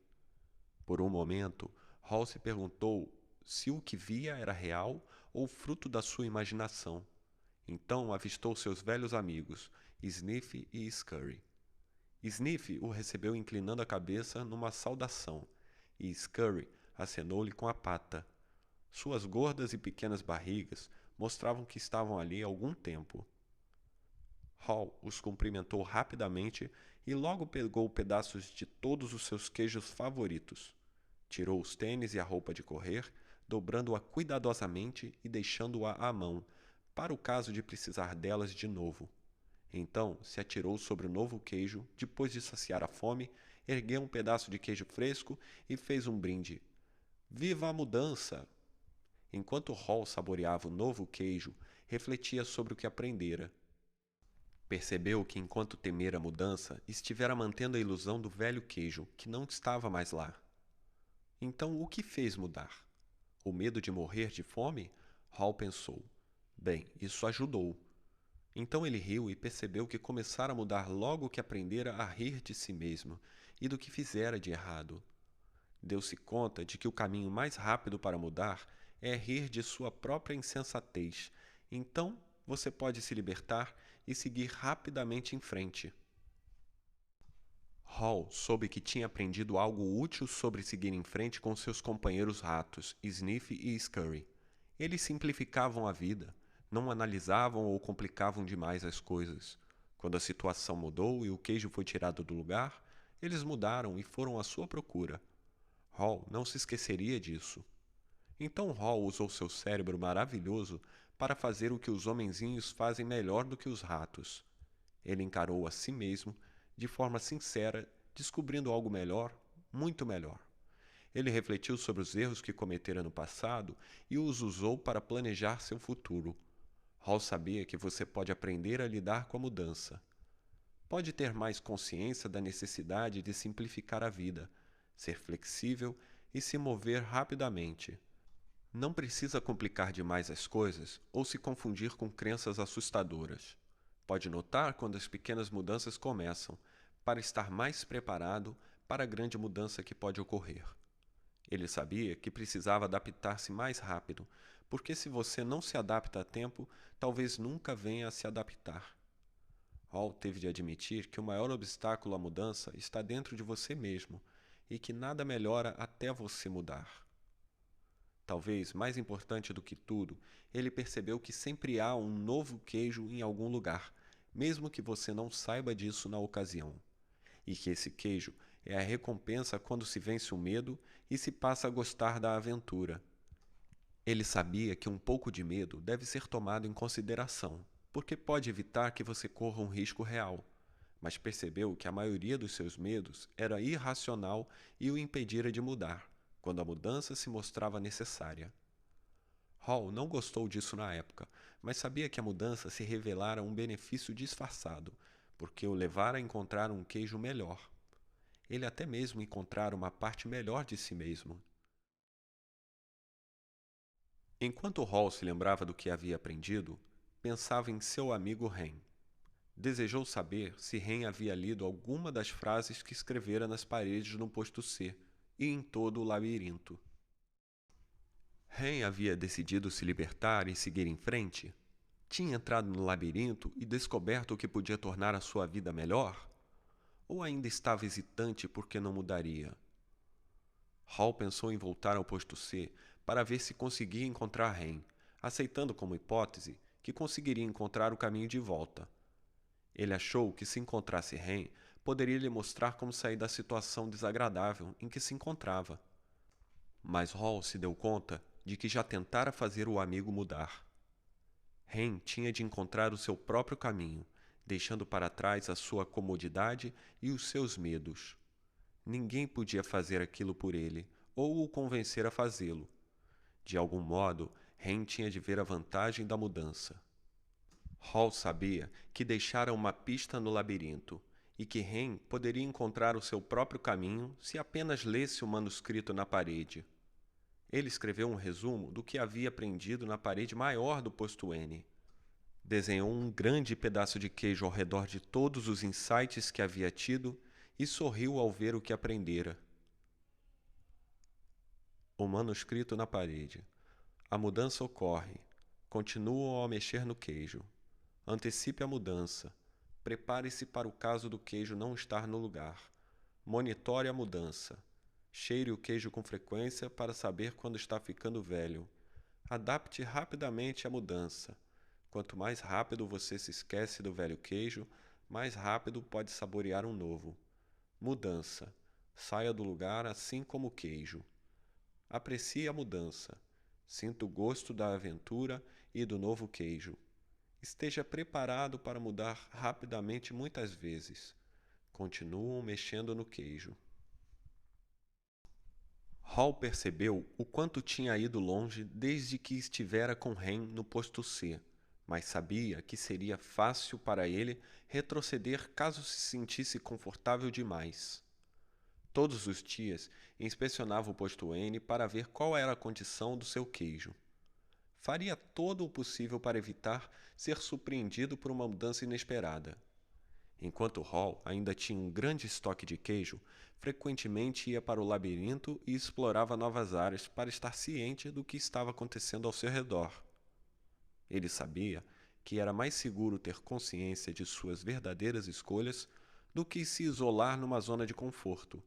S2: Por um momento, Hall se perguntou se o que via era real ou fruto da sua imaginação. Então avistou seus velhos amigos, Sniff e Scurry. Sniff o recebeu inclinando a cabeça numa saudação, e Scurry acenou-lhe com a pata. Suas gordas e pequenas barrigas mostravam que estavam ali há algum tempo. Hall os cumprimentou rapidamente e logo pegou pedaços de todos os seus queijos favoritos. Tirou os tênis e a roupa de correr, dobrando-a cuidadosamente e deixando-a à mão, para o caso de precisar delas de novo. Então se atirou sobre o novo queijo, depois de saciar a fome, ergueu um pedaço de queijo fresco e fez um brinde. Viva a mudança! Enquanto Hall saboreava o novo queijo, refletia sobre o que aprendera. Percebeu que, enquanto temera a mudança, estivera mantendo a ilusão do velho queijo, que não estava mais lá. Então, o que fez mudar? O medo de morrer de fome? Hall pensou. Bem, isso ajudou. Então ele riu e percebeu que começara a mudar logo que aprendera a rir de si mesmo e do que fizera de errado. Deu-se conta de que o caminho mais rápido para mudar é rir de sua própria insensatez. Então, você pode se libertar e seguir rapidamente em frente. Hall soube que tinha aprendido algo útil sobre seguir em frente com seus companheiros ratos, Sniff e Scurry. Eles simplificavam a vida, não analisavam ou complicavam demais as coisas. Quando a situação mudou e o queijo foi tirado do lugar, eles mudaram e foram à sua procura. Hall não se esqueceria disso. Então Hall usou seu cérebro maravilhoso para fazer o que os homenzinhos fazem melhor do que os ratos. Ele encarou a si mesmo de forma sincera, descobrindo algo melhor, muito melhor. Ele refletiu sobre os erros que cometera no passado e os usou para planejar seu futuro. Hall sabia que você pode aprender a lidar com a mudança. pode ter mais consciência da necessidade de simplificar a vida, ser flexível e se mover rapidamente. Não precisa complicar demais as coisas ou se confundir com crenças assustadoras. Pode notar quando as pequenas mudanças começam, para estar mais preparado para a grande mudança que pode ocorrer. Ele sabia que precisava adaptar-se mais rápido, porque se você não se adapta a tempo, talvez nunca venha a se adaptar. Hall teve de admitir que o maior obstáculo à mudança está dentro de você mesmo e que nada melhora até você mudar. Talvez mais importante do que tudo, ele percebeu que sempre há um novo queijo em algum lugar, mesmo que você não saiba disso na ocasião, e que esse queijo é a recompensa quando se vence o medo e se passa a gostar da aventura. Ele sabia que um pouco de medo deve ser tomado em consideração, porque pode evitar que você corra um risco real, mas percebeu que a maioria dos seus medos era irracional e o impedira de mudar, quando a mudança se mostrava necessária. Hall não gostou disso na época, mas sabia que a mudança se revelara um benefício disfarçado, porque o levara a encontrar um queijo melhor. Ele até mesmo encontrara uma parte melhor de si mesmo. Enquanto Hall se lembrava do que havia aprendido, pensava em seu amigo Ren. Desejou saber se Ren havia lido alguma das frases que escrevera nas paredes no posto C e em todo o labirinto. Ren havia decidido se libertar e seguir em frente? Tinha entrado no labirinto e descoberto o que podia tornar a sua vida melhor? Ou ainda estava hesitante porque não mudaria? Hall pensou em voltar ao posto C para ver se conseguia encontrar Ren, aceitando como hipótese que conseguiria encontrar o caminho de volta. Ele achou que se encontrasse Ren, poderia lhe mostrar como sair da situação desagradável em que se encontrava. Mas Hall se deu conta de que já tentara fazer o amigo mudar. Ren tinha de encontrar o seu próprio caminho, deixando para trás a sua comodidade e os seus medos. Ninguém podia fazer aquilo por ele, ou o convencer a fazê-lo. De algum modo, Ren tinha de ver a vantagem da mudança. Hall sabia que deixara uma pista no labirinto e que Ren poderia encontrar o seu próprio caminho se apenas lesse o manuscrito na parede. Ele escreveu um resumo do que havia aprendido na parede maior do posto N. Desenhou um grande pedaço de queijo ao redor de todos os insights que havia tido e sorriu ao ver o que aprendera. O manuscrito na parede. A mudança ocorre. Continuam a mexer no queijo. Antecipe a mudança. Prepare-se para o caso do queijo não estar no lugar. Monitore a mudança. Cheire o queijo com frequência para saber quando está ficando velho. Adapte rapidamente a mudança. Quanto mais rápido você se esquece do velho queijo, mais rápido pode saborear um novo. Mudança. Saia do lugar assim como o queijo. Aprecie a mudança. Sinta o gosto da aventura e do novo queijo. Esteja preparado para mudar rapidamente muitas vezes. Continuam mexendo no queijo. Hall percebeu o quanto tinha ido longe desde que estivera com Ren no posto C, mas sabia que seria fácil para ele retroceder caso se sentisse confortável demais. Todos os dias inspecionava o posto N para ver qual era a condição do seu queijo. Faria todo o possível para evitar ser surpreendido por uma mudança inesperada. Enquanto Hall ainda tinha um grande estoque de queijo, frequentemente ia para o labirinto e explorava novas áreas para estar ciente do que estava acontecendo ao seu redor. Ele sabia que era mais seguro ter consciência de suas verdadeiras escolhas do que se isolar numa zona de conforto.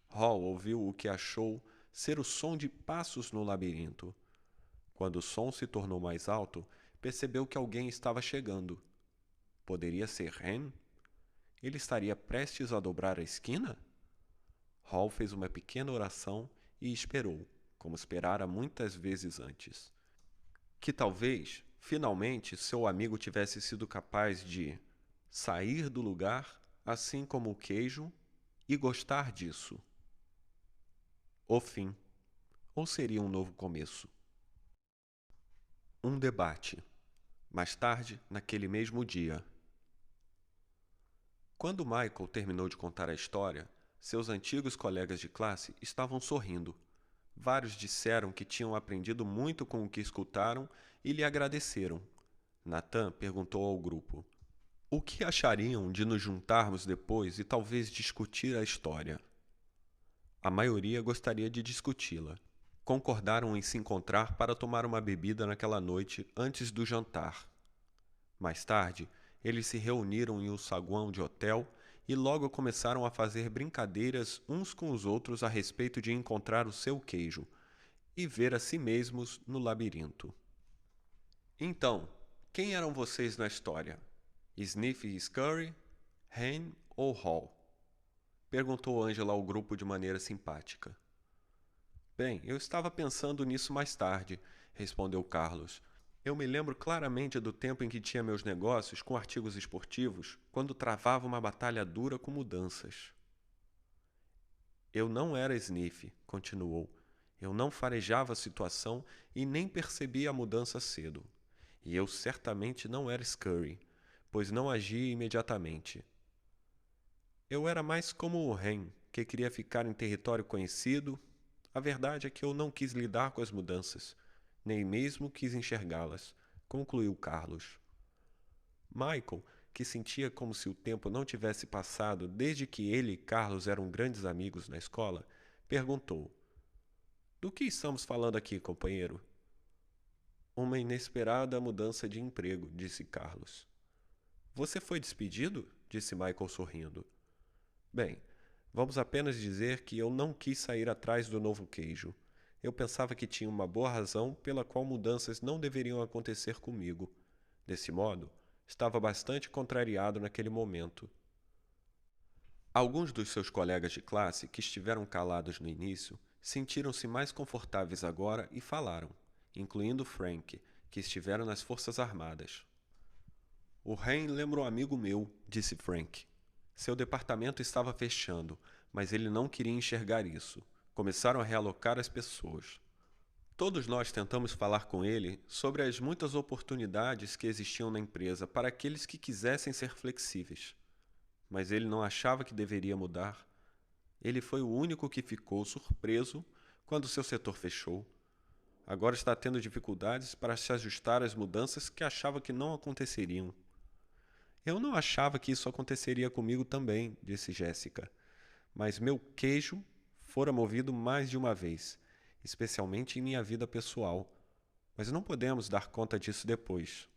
S2: Hall ouviu o que achou ser o som de passos no labirinto. Quando o som se tornou mais alto, percebeu que alguém estava chegando. Poderia ser Ren? Ele estaria prestes a dobrar a esquina? Hall fez uma pequena oração e esperou, como esperara muitas vezes antes. Que talvez, finalmente, seu amigo tivesse sido capaz de sair do lugar, assim como o queijo, e gostar disso. O fim. Ou seria um novo começo? Um debate. Mais tarde, naquele mesmo dia. Quando Michael terminou de contar a história, seus antigos colegas de classe estavam sorrindo. Vários disseram que tinham aprendido muito com o que escutaram e lhe agradeceram. Nathan perguntou ao grupo: o que achariam de nos juntarmos depois e talvez discutir a história? A maioria gostaria de discuti-la. Concordaram em se encontrar para tomar uma bebida naquela noite antes do jantar. Mais tarde, eles se reuniram em um saguão de hotel e logo começaram a fazer brincadeiras uns com os outros a respeito de encontrar o seu queijo e ver a si mesmos no labirinto. Então, quem eram vocês na história? Sniff e Scurry, Hen ou Hall? Perguntou Angela ao grupo de maneira simpática. Bem, eu estava pensando nisso mais tarde, respondeu Carlos. Eu me lembro claramente do tempo em que tinha meus negócios com artigos esportivos, quando travava uma batalha dura com mudanças. Eu não era Sniff, continuou. Eu não farejava a situação e nem percebia a mudança cedo. E eu certamente não era Scurry, pois não agia imediatamente. Eu era mais como o Hen, que queria ficar em território conhecido. A verdade é que eu não quis lidar com as mudanças, nem mesmo quis enxergá-las, concluiu Carlos. Michael, que sentia como se o tempo não tivesse passado desde que ele e Carlos eram grandes amigos na escola, perguntou: do que estamos falando aqui, companheiro? Uma inesperada mudança de emprego, disse Carlos. Você foi despedido? Disse Michael sorrindo. Bem, vamos apenas dizer que eu não quis sair atrás do novo queijo. Eu pensava que tinha uma boa razão pela qual mudanças não deveriam acontecer comigo. Desse modo, estava bastante contrariado naquele momento. Alguns dos seus colegas de classe, que estiveram calados no início, sentiram-se mais confortáveis agora e falaram, incluindo Frank, que estivera nas Forças Armadas. O Hen lembra um amigo meu, disse Frank. Seu departamento estava fechando, mas ele não queria enxergar isso. Começaram a realocar as pessoas. Todos nós tentamos falar com ele sobre as muitas oportunidades que existiam na empresa para aqueles que quisessem ser flexíveis. Mas ele não achava que deveria mudar. Ele foi o único que ficou surpreso quando seu setor fechou. Agora está tendo dificuldades para se ajustar às mudanças que achava que não aconteceriam. Eu não achava que isso aconteceria comigo também, disse Jéssica. Mas meu queijo fora movido mais de uma vez, especialmente em minha vida pessoal. Mas não podemos dar conta disso depois.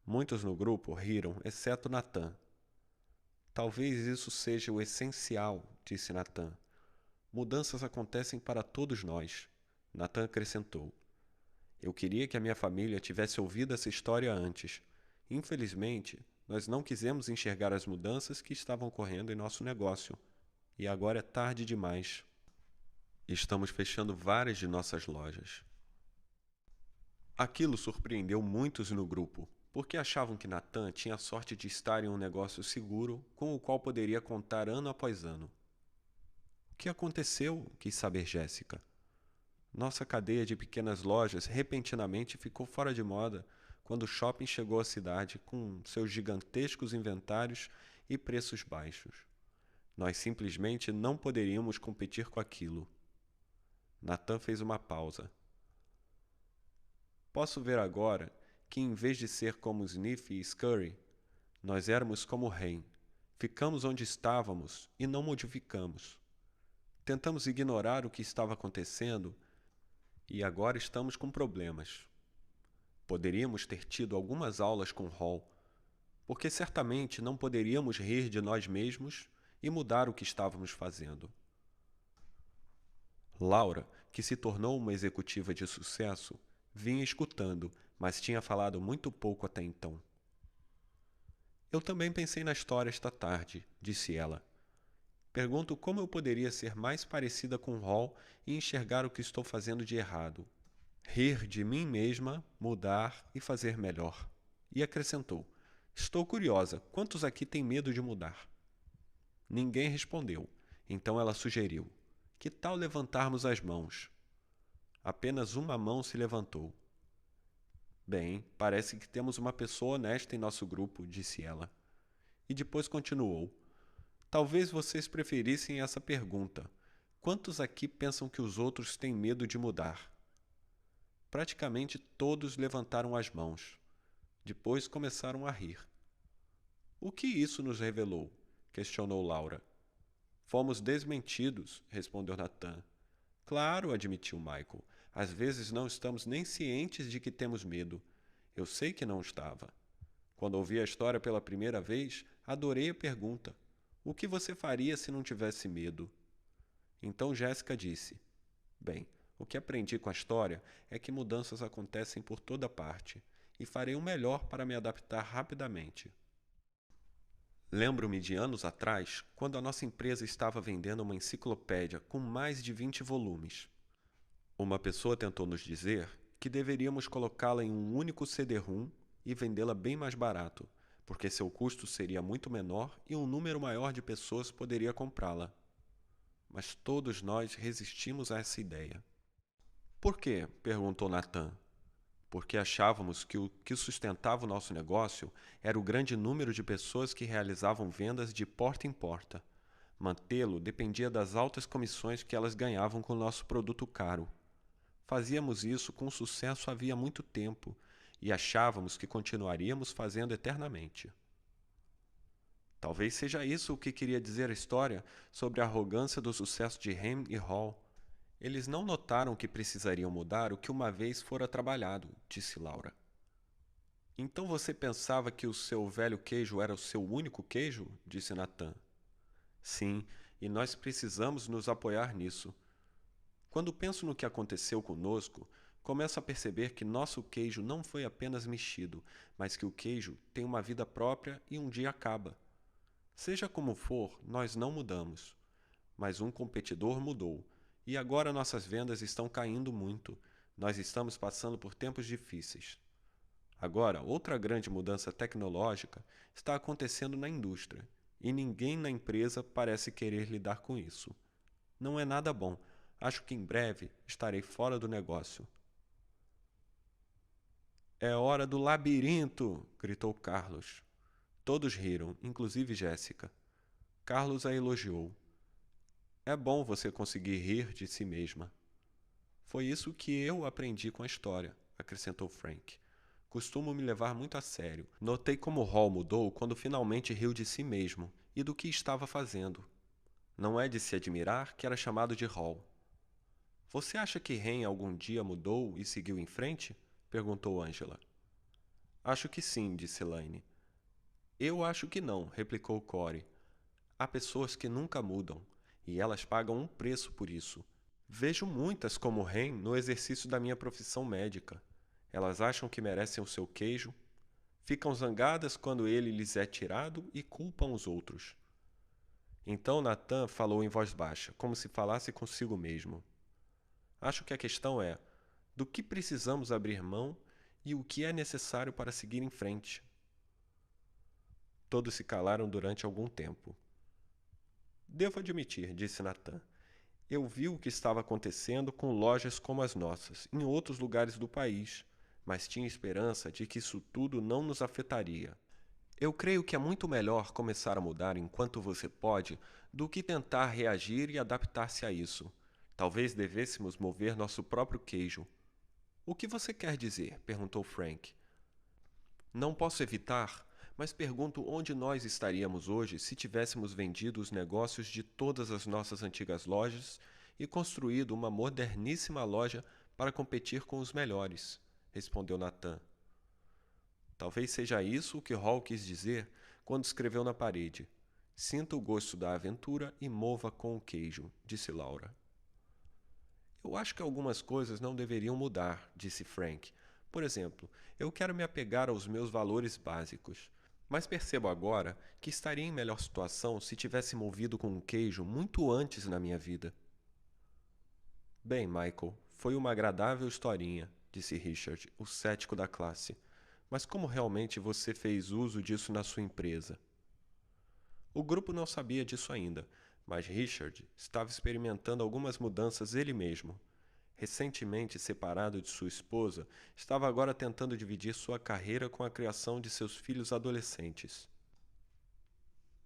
S2: Muitos no grupo riram, exceto Nathan. Talvez isso seja o essencial, disse Nathan. Mudanças acontecem para todos nós. Nathan acrescentou. Eu queria que a minha família tivesse ouvido essa história antes. Infelizmente, nós não quisemos enxergar as mudanças que estavam ocorrendo em nosso negócio. E agora é tarde demais. Estamos fechando várias de nossas lojas. Aquilo surpreendeu muitos no grupo, porque achavam que Nathan tinha a sorte de estar em um negócio seguro com o qual poderia contar ano após ano. O que aconteceu? Quis saber Jéssica. Nossa cadeia de pequenas lojas repentinamente ficou fora de moda quando o shopping chegou à cidade com seus gigantescos inventários e preços baixos. Nós simplesmente não poderíamos competir com aquilo. Nathan fez uma pausa. Posso ver agora que, em vez de ser como Sniff e Scurry, nós éramos como Hen. Ficamos onde estávamos e não modificamos. Tentamos ignorar o que estava acontecendo e agora estamos com problemas. Poderíamos ter tido algumas aulas com Hall, porque certamente não poderíamos rir de nós mesmos e mudar o que estávamos fazendo. Laura, que se tornou uma executiva de sucesso, vinha escutando, mas tinha falado muito pouco até então. Eu também pensei na história esta tarde, disse ela. Pergunto como eu poderia ser mais parecida com Hall e enxergar o que estou fazendo de errado. Rir de mim mesma, mudar e fazer melhor. E acrescentou, estou curiosa, quantos aqui têm medo de mudar? Ninguém respondeu, então ela sugeriu, que tal levantarmos as mãos? Apenas uma mão se levantou. Bem, parece que temos uma pessoa honesta em nosso grupo, disse ela. E depois continuou: talvez vocês preferissem essa pergunta. Quantos aqui pensam que os outros têm medo de mudar? Praticamente todos levantaram as mãos. Depois começaram a rir. O que isso nos revelou? Questionou Laura. Fomos desmentidos, respondeu Nathan. Claro, admitiu Michael. Às vezes não estamos nem cientes de que temos medo. Eu sei que não estava. Quando ouvi a história pela primeira vez, adorei a pergunta. O que você faria se não tivesse medo? Então Jéssica disse: bem, o que aprendi com a história é que mudanças acontecem por toda parte, e farei o melhor para me adaptar rapidamente. Lembro-me de anos atrás, quando a nossa empresa estava vendendo uma enciclopédia com mais de 20 volumes. Uma pessoa tentou nos dizer que deveríamos colocá-la em um único CD-ROM e vendê-la bem mais barato, porque seu custo seria muito menor e um número maior de pessoas poderia comprá-la. Mas todos nós resistimos a essa ideia. Por quê? Perguntou Nathan. Porque achávamos que o que sustentava o nosso negócio era o grande número de pessoas que realizavam vendas de porta em porta. Mantê-lo dependia das altas comissões que elas ganhavam com o nosso produto caro. Fazíamos isso com sucesso havia muito tempo e achávamos que continuaríamos fazendo eternamente. Talvez seja isso o que queria dizer a história sobre a arrogância do sucesso de Ham e Hall. Eles não notaram que precisariam mudar o que uma vez fora trabalhado, disse Laura. Então você pensava que o seu velho queijo era o seu único queijo? Disse Nathan. Sim, e nós precisamos nos apoiar nisso. Quando penso no que aconteceu conosco, começo a perceber que nosso queijo não foi apenas mexido, mas que o queijo tem uma vida própria e um dia acaba. Seja como for, nós não mudamos. Mas um competidor mudou. E agora nossas vendas estão caindo muito. Nós estamos passando por tempos difíceis. Agora, outra grande mudança tecnológica está acontecendo na indústria, e ninguém na empresa parece querer lidar com isso. Não é nada bom. Acho que em breve estarei fora do negócio. É hora do labirinto! Gritou Carlos. Todos riram, inclusive Jéssica. Carlos a elogiou. É bom você conseguir rir de si mesma. Foi isso que eu aprendi com a história, acrescentou Frank. Costumo me levar muito a sério. Notei como Hall mudou quando finalmente riu de si mesmo e do que estava fazendo. Não é de se admirar que era chamado de Hall. Você acha que Ren algum dia mudou e seguiu em frente? Perguntou Angela. Acho que sim, disse Elaine. Eu acho que não, replicou Corey. Há pessoas que nunca mudam, e elas pagam um preço por isso. Vejo muitas como Ren no exercício da minha profissão médica. Elas acham que merecem o seu queijo, ficam zangadas quando ele lhes é tirado e culpam os outros. Então Nathan falou em voz baixa, como se falasse consigo mesmo. Acho que a questão é: do que precisamos abrir mão e o que é necessário para seguir em frente? Todos se calaram durante algum tempo. Devo admitir, disse Nathan. Eu vi o que estava acontecendo com lojas como as nossas, em outros lugares do país, mas tinha esperança de que isso tudo não nos afetaria. Eu creio que é muito melhor começar a mudar enquanto você pode do que tentar reagir e adaptar-se a isso. Talvez devêssemos mover nosso próprio queijo. O que você quer dizer? Perguntou Frank. Não posso evitar, mas pergunto onde nós estaríamos hoje se tivéssemos vendido os negócios de todas as nossas antigas lojas e construído uma moderníssima loja para competir com os melhores, respondeu Nathan. Talvez seja isso o que Hall quis dizer quando escreveu na parede. Sinta o gosto da aventura e mova com o queijo, disse Laura. Eu acho que algumas coisas não deveriam mudar, disse Frank. Por exemplo, eu quero me apegar aos meus valores básicos. Mas percebo agora que estaria em melhor situação se tivesse movido com um queijo muito antes na minha vida. Bem, Michael, foi uma agradável historinha, disse Richard, o cético da classe. Mas como realmente você fez uso disso na sua empresa? O grupo não sabia disso ainda, mas Richard estava experimentando algumas mudanças ele mesmo. Recentemente separado de sua esposa, estava agora tentando dividir sua carreira com a criação de seus filhos adolescentes.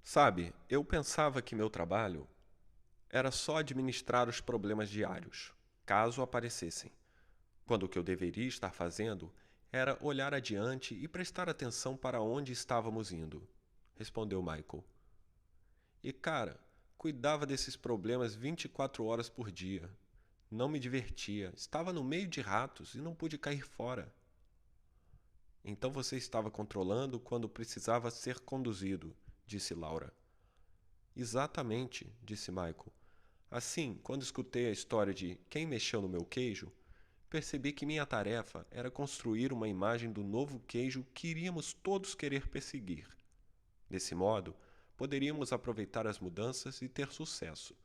S2: Sabe, eu pensava que meu trabalho era só administrar os problemas diários, caso aparecessem, quando o que eu deveria estar fazendo era olhar adiante e prestar atenção para onde estávamos indo, respondeu Michael. E cara, cuidava desses problemas 24 horas por dia. Não me divertia, estava no meio de ratos e não pude cair fora. Então você estava controlando quando precisava ser conduzido, disse Laura. Exatamente, disse Michael. Assim, quando escutei a história de quem mexeu no meu queijo, percebi que minha tarefa era construir uma imagem do novo queijo que iríamos todos querer perseguir. Desse modo, poderíamos aproveitar as mudanças e ter sucesso,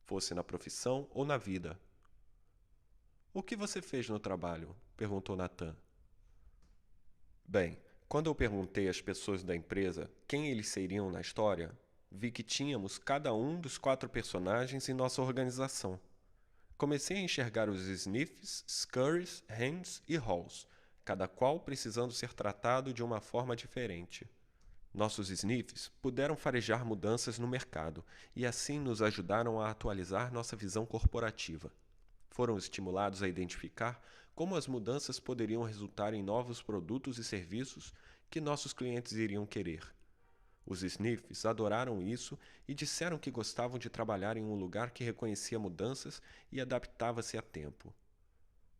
S2: fosse na profissão ou na vida. O que você fez no trabalho? Perguntou Nathan. Bem, quando eu perguntei às pessoas da empresa quem eles seriam na história, vi que tínhamos cada um dos 4 personagens em nossa organização. Comecei a enxergar os Sniffs, Scurries, Hens e Halls, cada qual precisando ser tratado de uma forma diferente. Nossos Sniffs puderam farejar mudanças no mercado e assim nos ajudaram a atualizar nossa visão corporativa. Foram estimulados a identificar como as mudanças poderiam resultar em novos produtos e serviços que nossos clientes iriam querer. Os Sniffs adoraram isso e disseram que gostavam de trabalhar em um lugar que reconhecia mudanças e adaptava-se a tempo.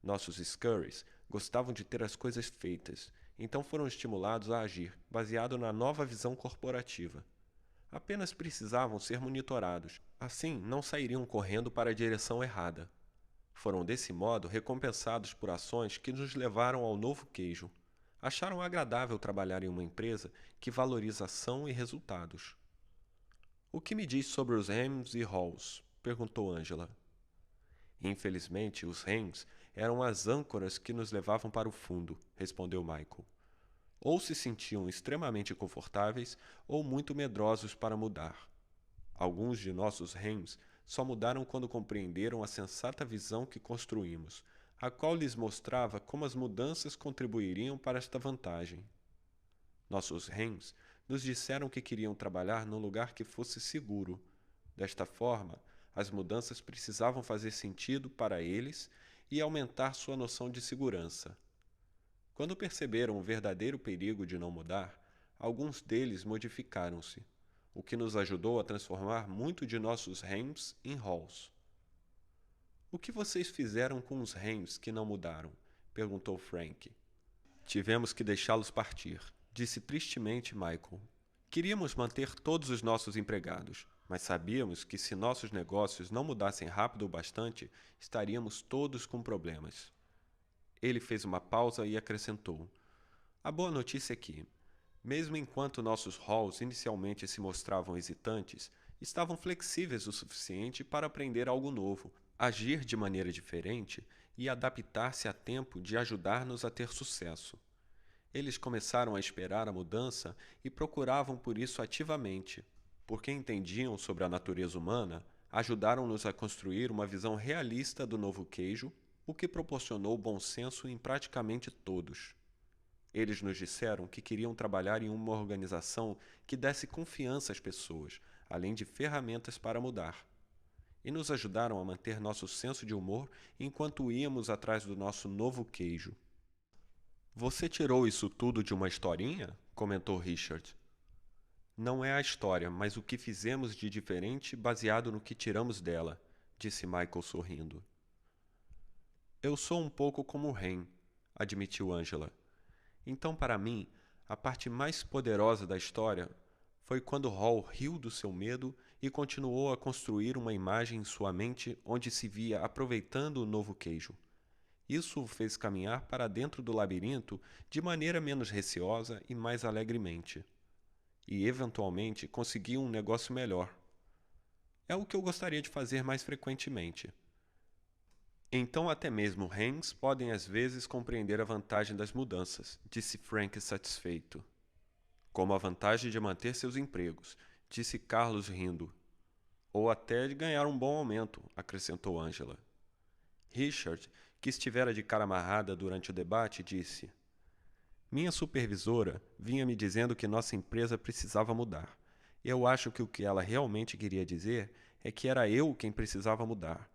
S2: Nossos Scurries gostavam de ter as coisas feitas, então foram estimulados a agir, baseado na nova visão corporativa. Apenas precisavam ser monitorados, assim não sairiam correndo para a direção errada. Foram desse modo recompensados por ações que nos levaram ao novo queijo. Acharam agradável trabalhar em uma empresa que valoriza ação e resultados. O que me diz sobre os Hems e Halls? Perguntou Angela. Infelizmente, os Hems eram as âncoras que nos levavam para o fundo, respondeu Michael. Ou se sentiam extremamente confortáveis ou muito medrosos para mudar. Alguns de nossos Hems só mudaram quando compreenderam a sensata visão que construímos, a qual lhes mostrava como as mudanças contribuiriam para esta vantagem. Nossos Hems nos disseram que queriam trabalhar num lugar que fosse seguro. Desta forma, as mudanças precisavam fazer sentido para eles e aumentar sua noção de segurança. Quando perceberam o verdadeiro perigo de não mudar, alguns deles modificaram-se, o que nos ajudou a transformar muito de nossos Hems em Halls. O que vocês fizeram com os Hems que não mudaram? Perguntou Frank. Tivemos que deixá-los partir, disse tristemente Michael. Queríamos manter todos os nossos empregados, mas sabíamos que se nossos negócios não mudassem rápido o bastante, estaríamos todos com problemas. Ele fez uma pausa e acrescentou. A boa notícia é que, mesmo enquanto nossos halls inicialmente se mostravam hesitantes, estavam flexíveis o suficiente para aprender algo novo, agir de maneira diferente e adaptar-se a tempo de ajudar-nos a ter sucesso. Eles começaram a esperar a mudança e procuravam por isso ativamente. Porque entendiam sobre a natureza humana, ajudaram-nos a construir uma visão realista do novo queijo, o que proporcionou bom senso em praticamente todos. Eles nos disseram que queriam trabalhar em uma organização que desse confiança às pessoas, além de ferramentas para mudar. E nos ajudaram a manter nosso senso de humor enquanto íamos atrás do nosso novo queijo. Você tirou isso tudo de uma historinha? Comentou Richard. Não é a história, mas o que fizemos de diferente baseado no que tiramos dela, disse Michael sorrindo. Eu sou um pouco como Ren, admitiu Angela. Então, para mim, a parte mais poderosa da história foi quando Hall riu do seu medo e continuou a construir uma imagem em sua mente onde se via aproveitando o novo queijo. Isso o fez caminhar para dentro do labirinto de maneira menos receosa e mais alegremente. E, eventualmente, conseguiu um negócio melhor. É o que eu gostaria de fazer mais frequentemente. Então até mesmo Hens podem às vezes compreender a vantagem das mudanças, disse Frank satisfeito. Como a vantagem de manter seus empregos, disse Carlos rindo. Ou até de ganhar um bom aumento, acrescentou Angela. Richard, que estivera de cara amarrada durante o debate, disse: Minha supervisora vinha me dizendo que nossa empresa precisava mudar, Eu acho que o que ela realmente queria dizer é que era eu quem precisava mudar.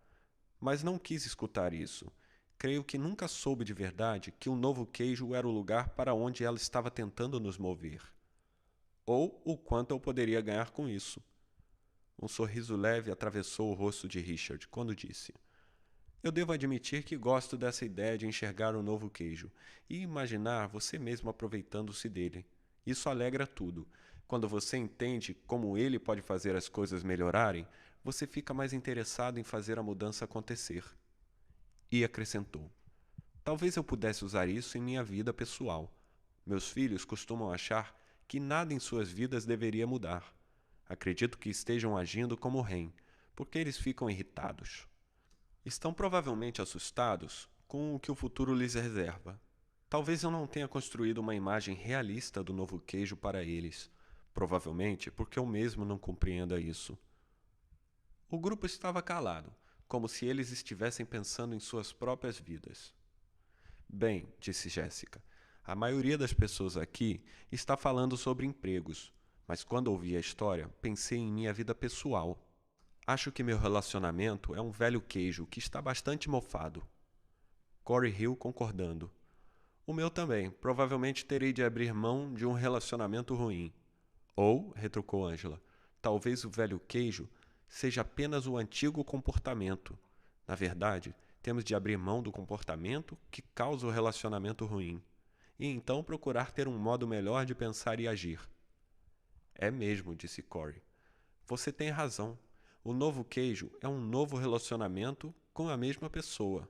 S2: Mas não quis escutar isso. Creio que nunca soube de verdade que o novo queijo era o lugar para onde ela estava tentando nos mover. Ou o quanto eu poderia ganhar com isso. Um sorriso leve atravessou o rosto de Richard quando disse: Eu devo admitir que gosto dessa ideia de enxergar o novo queijo e imaginar você mesmo aproveitando-se dele. Isso alegra tudo. Quando você entende como ele pode fazer as coisas melhorarem, você fica mais interessado em fazer a mudança acontecer. E acrescentou: Talvez eu pudesse usar isso em minha vida pessoal. Meus filhos costumam achar que nada em suas vidas deveria mudar. Acredito que estejam agindo como Ren, porque eles ficam irritados. Estão provavelmente assustados com o que o futuro lhes reserva. Talvez eu não tenha construído uma imagem realista do novo queijo para eles. Provavelmente porque eu mesmo não compreenda isso. O grupo estava calado, como se eles estivessem pensando em suas próprias vidas. Bem, disse Jéssica, a maioria das pessoas aqui está falando sobre empregos, mas quando ouvi a história, pensei em minha vida pessoal. Acho que meu relacionamento é um velho queijo que está bastante mofado. Corey riu concordando. O meu também. Provavelmente terei de abrir mão de um relacionamento ruim. Ou, retrucou Angela, talvez o velho queijo seja apenas o antigo comportamento. Na verdade, temos de abrir mão do comportamento que causa o relacionamento ruim. E então procurar ter um modo melhor de pensar e agir. É mesmo, disse Corey. Você tem razão. O novo queijo é um novo relacionamento com a mesma pessoa.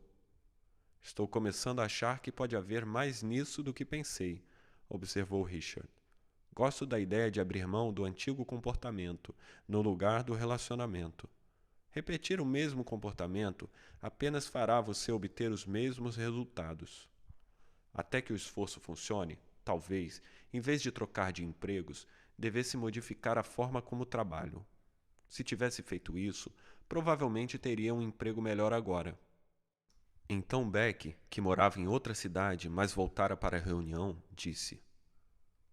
S2: Estou começando a achar que pode haver mais nisso do que pensei, observou Richard. Gosto da ideia de abrir mão do antigo comportamento no lugar do relacionamento. Repetir o mesmo comportamento apenas fará você obter os mesmos resultados. Até que o esforço funcione, talvez, em vez de trocar de empregos, devesse modificar a forma como trabalho. Se tivesse feito isso, provavelmente teria um emprego melhor agora. Então Beck, que morava em outra cidade, mas voltara para a reunião, disse: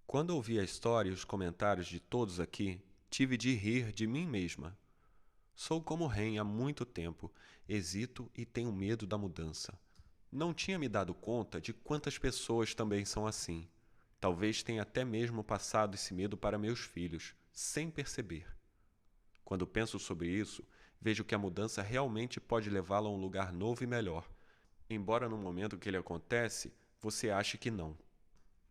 S2: Quando ouvi a história e os comentários de todos aqui, tive de rir de mim mesma. Sou como Ren há muito tempo, hesito e tenho medo da mudança. Não tinha me dado conta de quantas pessoas também são assim. Talvez tenha até mesmo passado esse medo para meus filhos, sem perceber. Quando penso sobre isso, vejo que a mudança realmente pode levá-lo a um lugar novo e melhor, embora no momento que ele acontece, você ache que não.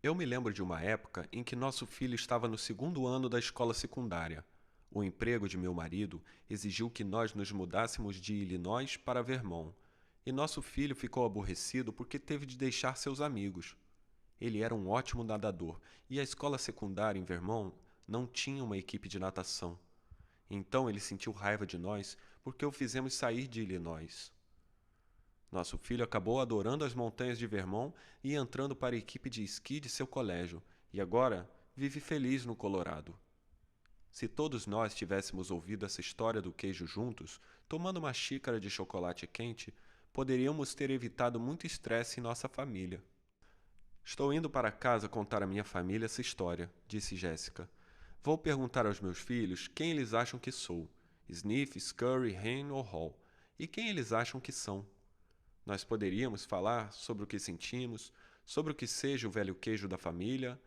S2: Eu me lembro de uma época em que nosso filho estava no 2º ano da escola secundária. O emprego de meu marido exigiu que nós nos mudássemos de Illinois para Vermont, e nosso filho ficou aborrecido porque teve de deixar seus amigos. Ele era um ótimo nadador, e a escola secundária em Vermont não tinha uma equipe de natação. Então ele sentiu raiva de nós porque o fizemos sair de Illinois. Nosso filho acabou adorando as montanhas de Vermont e entrando para a equipe de esqui de seu colégio, e agora vive feliz no Colorado. Se todos nós tivéssemos ouvido essa história do queijo juntos, tomando uma xícara de chocolate quente, poderíamos ter evitado muito estresse em nossa família. Estou indo para casa contar à minha família essa história, disse Jéssica. Vou perguntar aos meus filhos quem eles acham que sou, Sniff, Scurry, Hen ou Hall, e quem eles acham que são. Nós poderíamos falar sobre o que sentimos, sobre o que seja o velho queijo da família,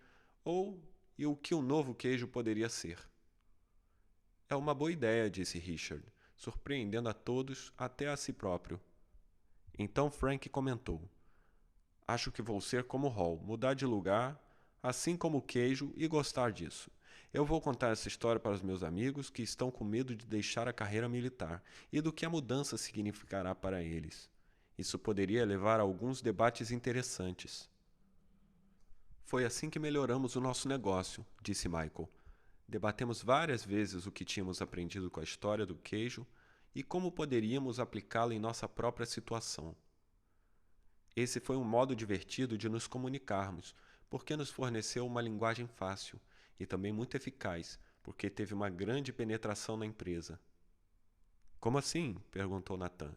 S2: e o que o novo queijo poderia ser. É uma boa ideia, disse Richard, surpreendendo a todos, até a si próprio. Então Frank comentou: Acho que vou ser como Hall, mudar de lugar, assim como o queijo, e gostar disso. Eu vou contar essa história para os meus amigos que estão com medo de deixar a carreira militar e do que a mudança significará para eles. Isso poderia levar a alguns debates interessantes. Foi assim que melhoramos o nosso negócio, disse Michael. Debatemos várias vezes o que tínhamos aprendido com a história do queijo e como poderíamos aplicá-la em nossa própria situação. Esse foi um modo divertido de nos comunicarmos, porque nos forneceu uma linguagem fácil e também muito eficaz, porque teve uma grande penetração na empresa. Como assim? Perguntou Nathan.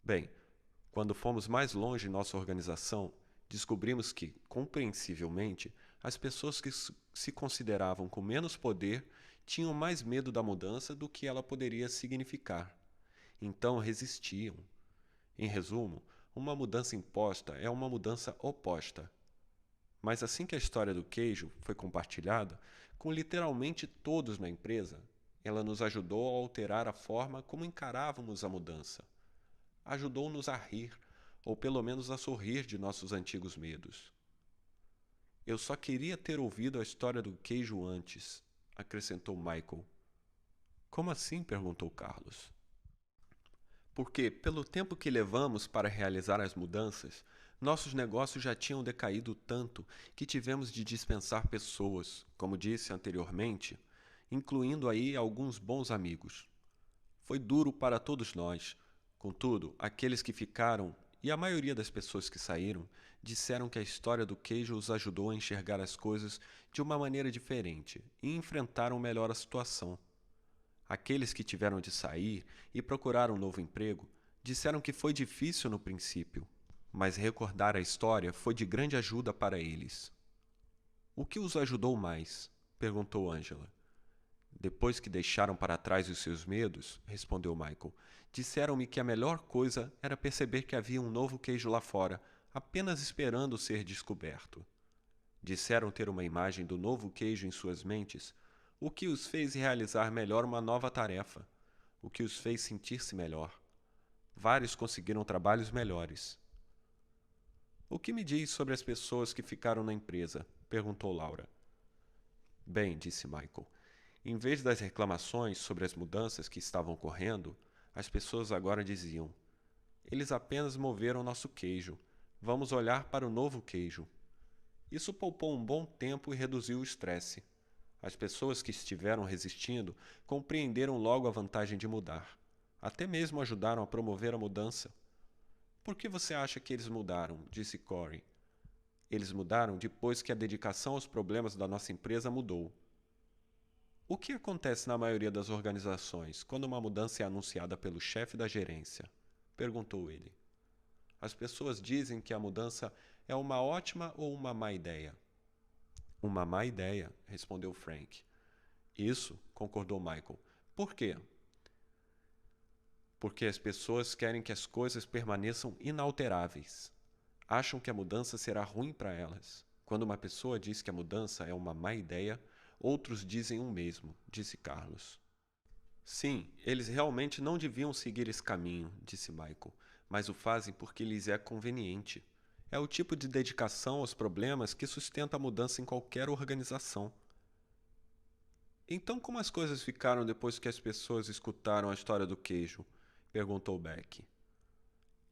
S2: Bem, quando fomos mais longe em nossa organização, descobrimos que, compreensivelmente, as pessoas que se consideravam com menos poder tinham mais medo da mudança do que ela poderia significar. Então resistiam. Em resumo, uma mudança imposta é uma mudança oposta. Mas assim que a história do queijo foi compartilhada, com literalmente todos na empresa, ela nos ajudou a alterar a forma como encarávamos a mudança. Ajudou-nos a rir, ou pelo menos a sorrir de nossos antigos medos. Eu só queria ter ouvido a história do queijo antes, acrescentou Michael. Como assim? Perguntou Carlos. Porque, pelo tempo que levamos para realizar as mudanças, nossos negócios já tinham decaído tanto que tivemos de dispensar pessoas, como disse anteriormente, incluindo aí alguns bons amigos. Foi duro para todos nós. Contudo, aqueles que ficaram e a maioria das pessoas que saíram disseram que a história do queijo os ajudou a enxergar as coisas de uma maneira diferente e enfrentaram melhor a situação. Aqueles que tiveram de sair e procurar um novo emprego disseram que foi difícil no princípio, mas recordar a história foi de grande ajuda para eles. O que os ajudou mais? Perguntou Angela. Depois que deixaram para trás os seus medos, respondeu Michael, disseram-me que a melhor coisa era perceber que havia um novo queijo lá fora, apenas esperando ser descoberto. Disseram ter uma imagem do novo queijo em suas mentes, o que os fez realizar melhor uma nova tarefa, o que os fez sentir-se melhor. Vários conseguiram trabalhos melhores. O que me diz sobre as pessoas que ficaram na empresa? Perguntou Laura. Bem, disse Michael. Em vez das reclamações sobre as mudanças que estavam ocorrendo, as pessoas agora diziam: eles apenas moveram nosso queijo. Vamos olhar para o novo queijo. Isso poupou um bom tempo e reduziu o estresse. As pessoas que estiveram resistindo compreenderam logo a vantagem de mudar. Até mesmo ajudaram a promover a mudança. Por que você acha que eles mudaram? Disse Corey. Eles mudaram depois que a dedicação aos problemas da nossa empresa mudou. O que acontece na maioria das organizações quando uma mudança é anunciada pelo chefe da gerência? Perguntou ele. As pessoas dizem que a mudança é uma ótima ou uma má ideia. Uma má ideia, respondeu Frank. Isso, concordou Michael. Por quê? Porque as pessoas querem que as coisas permaneçam inalteráveis. Acham que a mudança será ruim para elas. Quando uma pessoa diz que a mudança é uma má ideia, outros dizem o mesmo, disse Carlos. Sim, eles realmente não deviam seguir esse caminho, disse Michael, mas o fazem porque lhes é conveniente. É o tipo de dedicação aos problemas que sustenta a mudança em qualquer organização. Então, como as coisas ficaram depois que as pessoas escutaram a história do queijo? Perguntou Beck.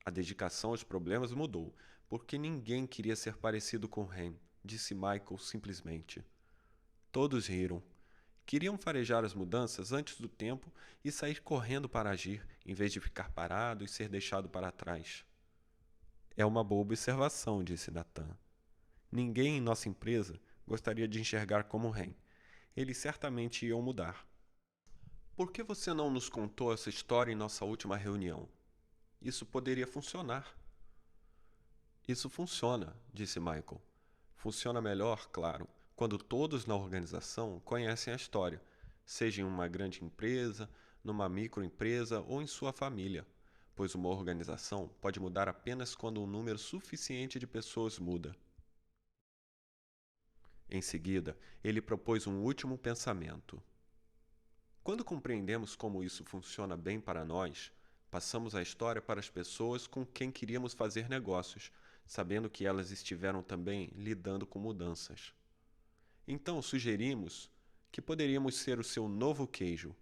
S2: A dedicação aos problemas mudou, porque ninguém queria ser parecido com Hen, disse Michael simplesmente. Todos riram. Queriam farejar as mudanças antes do tempo e sair correndo para agir, em vez de ficar parado e ser deixado para trás. É uma boa observação, disse Nathan. Ninguém em nossa empresa gostaria de enxergar como Hen. Eles certamente iam mudar. Por que você não nos contou essa história em nossa última reunião? Isso poderia funcionar. Isso funciona, disse Michael. Funciona melhor, claro, quando todos na organização conhecem a história, seja em uma grande empresa, numa microempresa ou em sua família, pois uma organização pode mudar apenas quando um número suficiente de pessoas muda. Em seguida, ele propôs um último pensamento. Quando compreendemos como isso funciona bem para nós, passamos a história para as pessoas com quem queríamos fazer negócios, sabendo que elas estiveram também lidando com mudanças. Então sugerimos que poderíamos ser o seu novo queijo,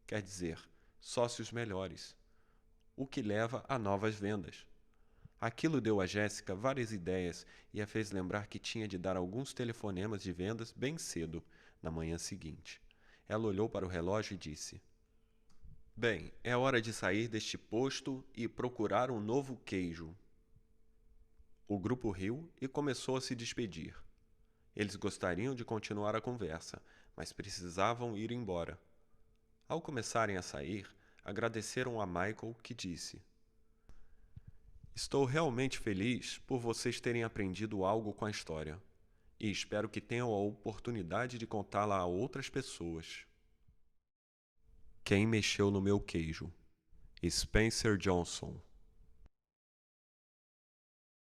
S2: quer dizer, sócios melhores, o que leva a novas vendas. Aquilo deu a Jéssica várias ideias e a fez lembrar que tinha de dar alguns telefonemas de vendas bem cedo, na manhã seguinte. Ela olhou para o relógio e disse: Bem, é hora de sair deste posto e procurar um novo queijo. O grupo riu e começou a se despedir. Eles gostariam de continuar a conversa, mas precisavam ir embora. Ao começarem a sair, agradeceram a Michael, que disse: Estou realmente feliz por vocês terem aprendido algo com a história, e espero que tenham a oportunidade de contá-la a outras pessoas. Quem mexeu no meu queijo? Spencer Johnson.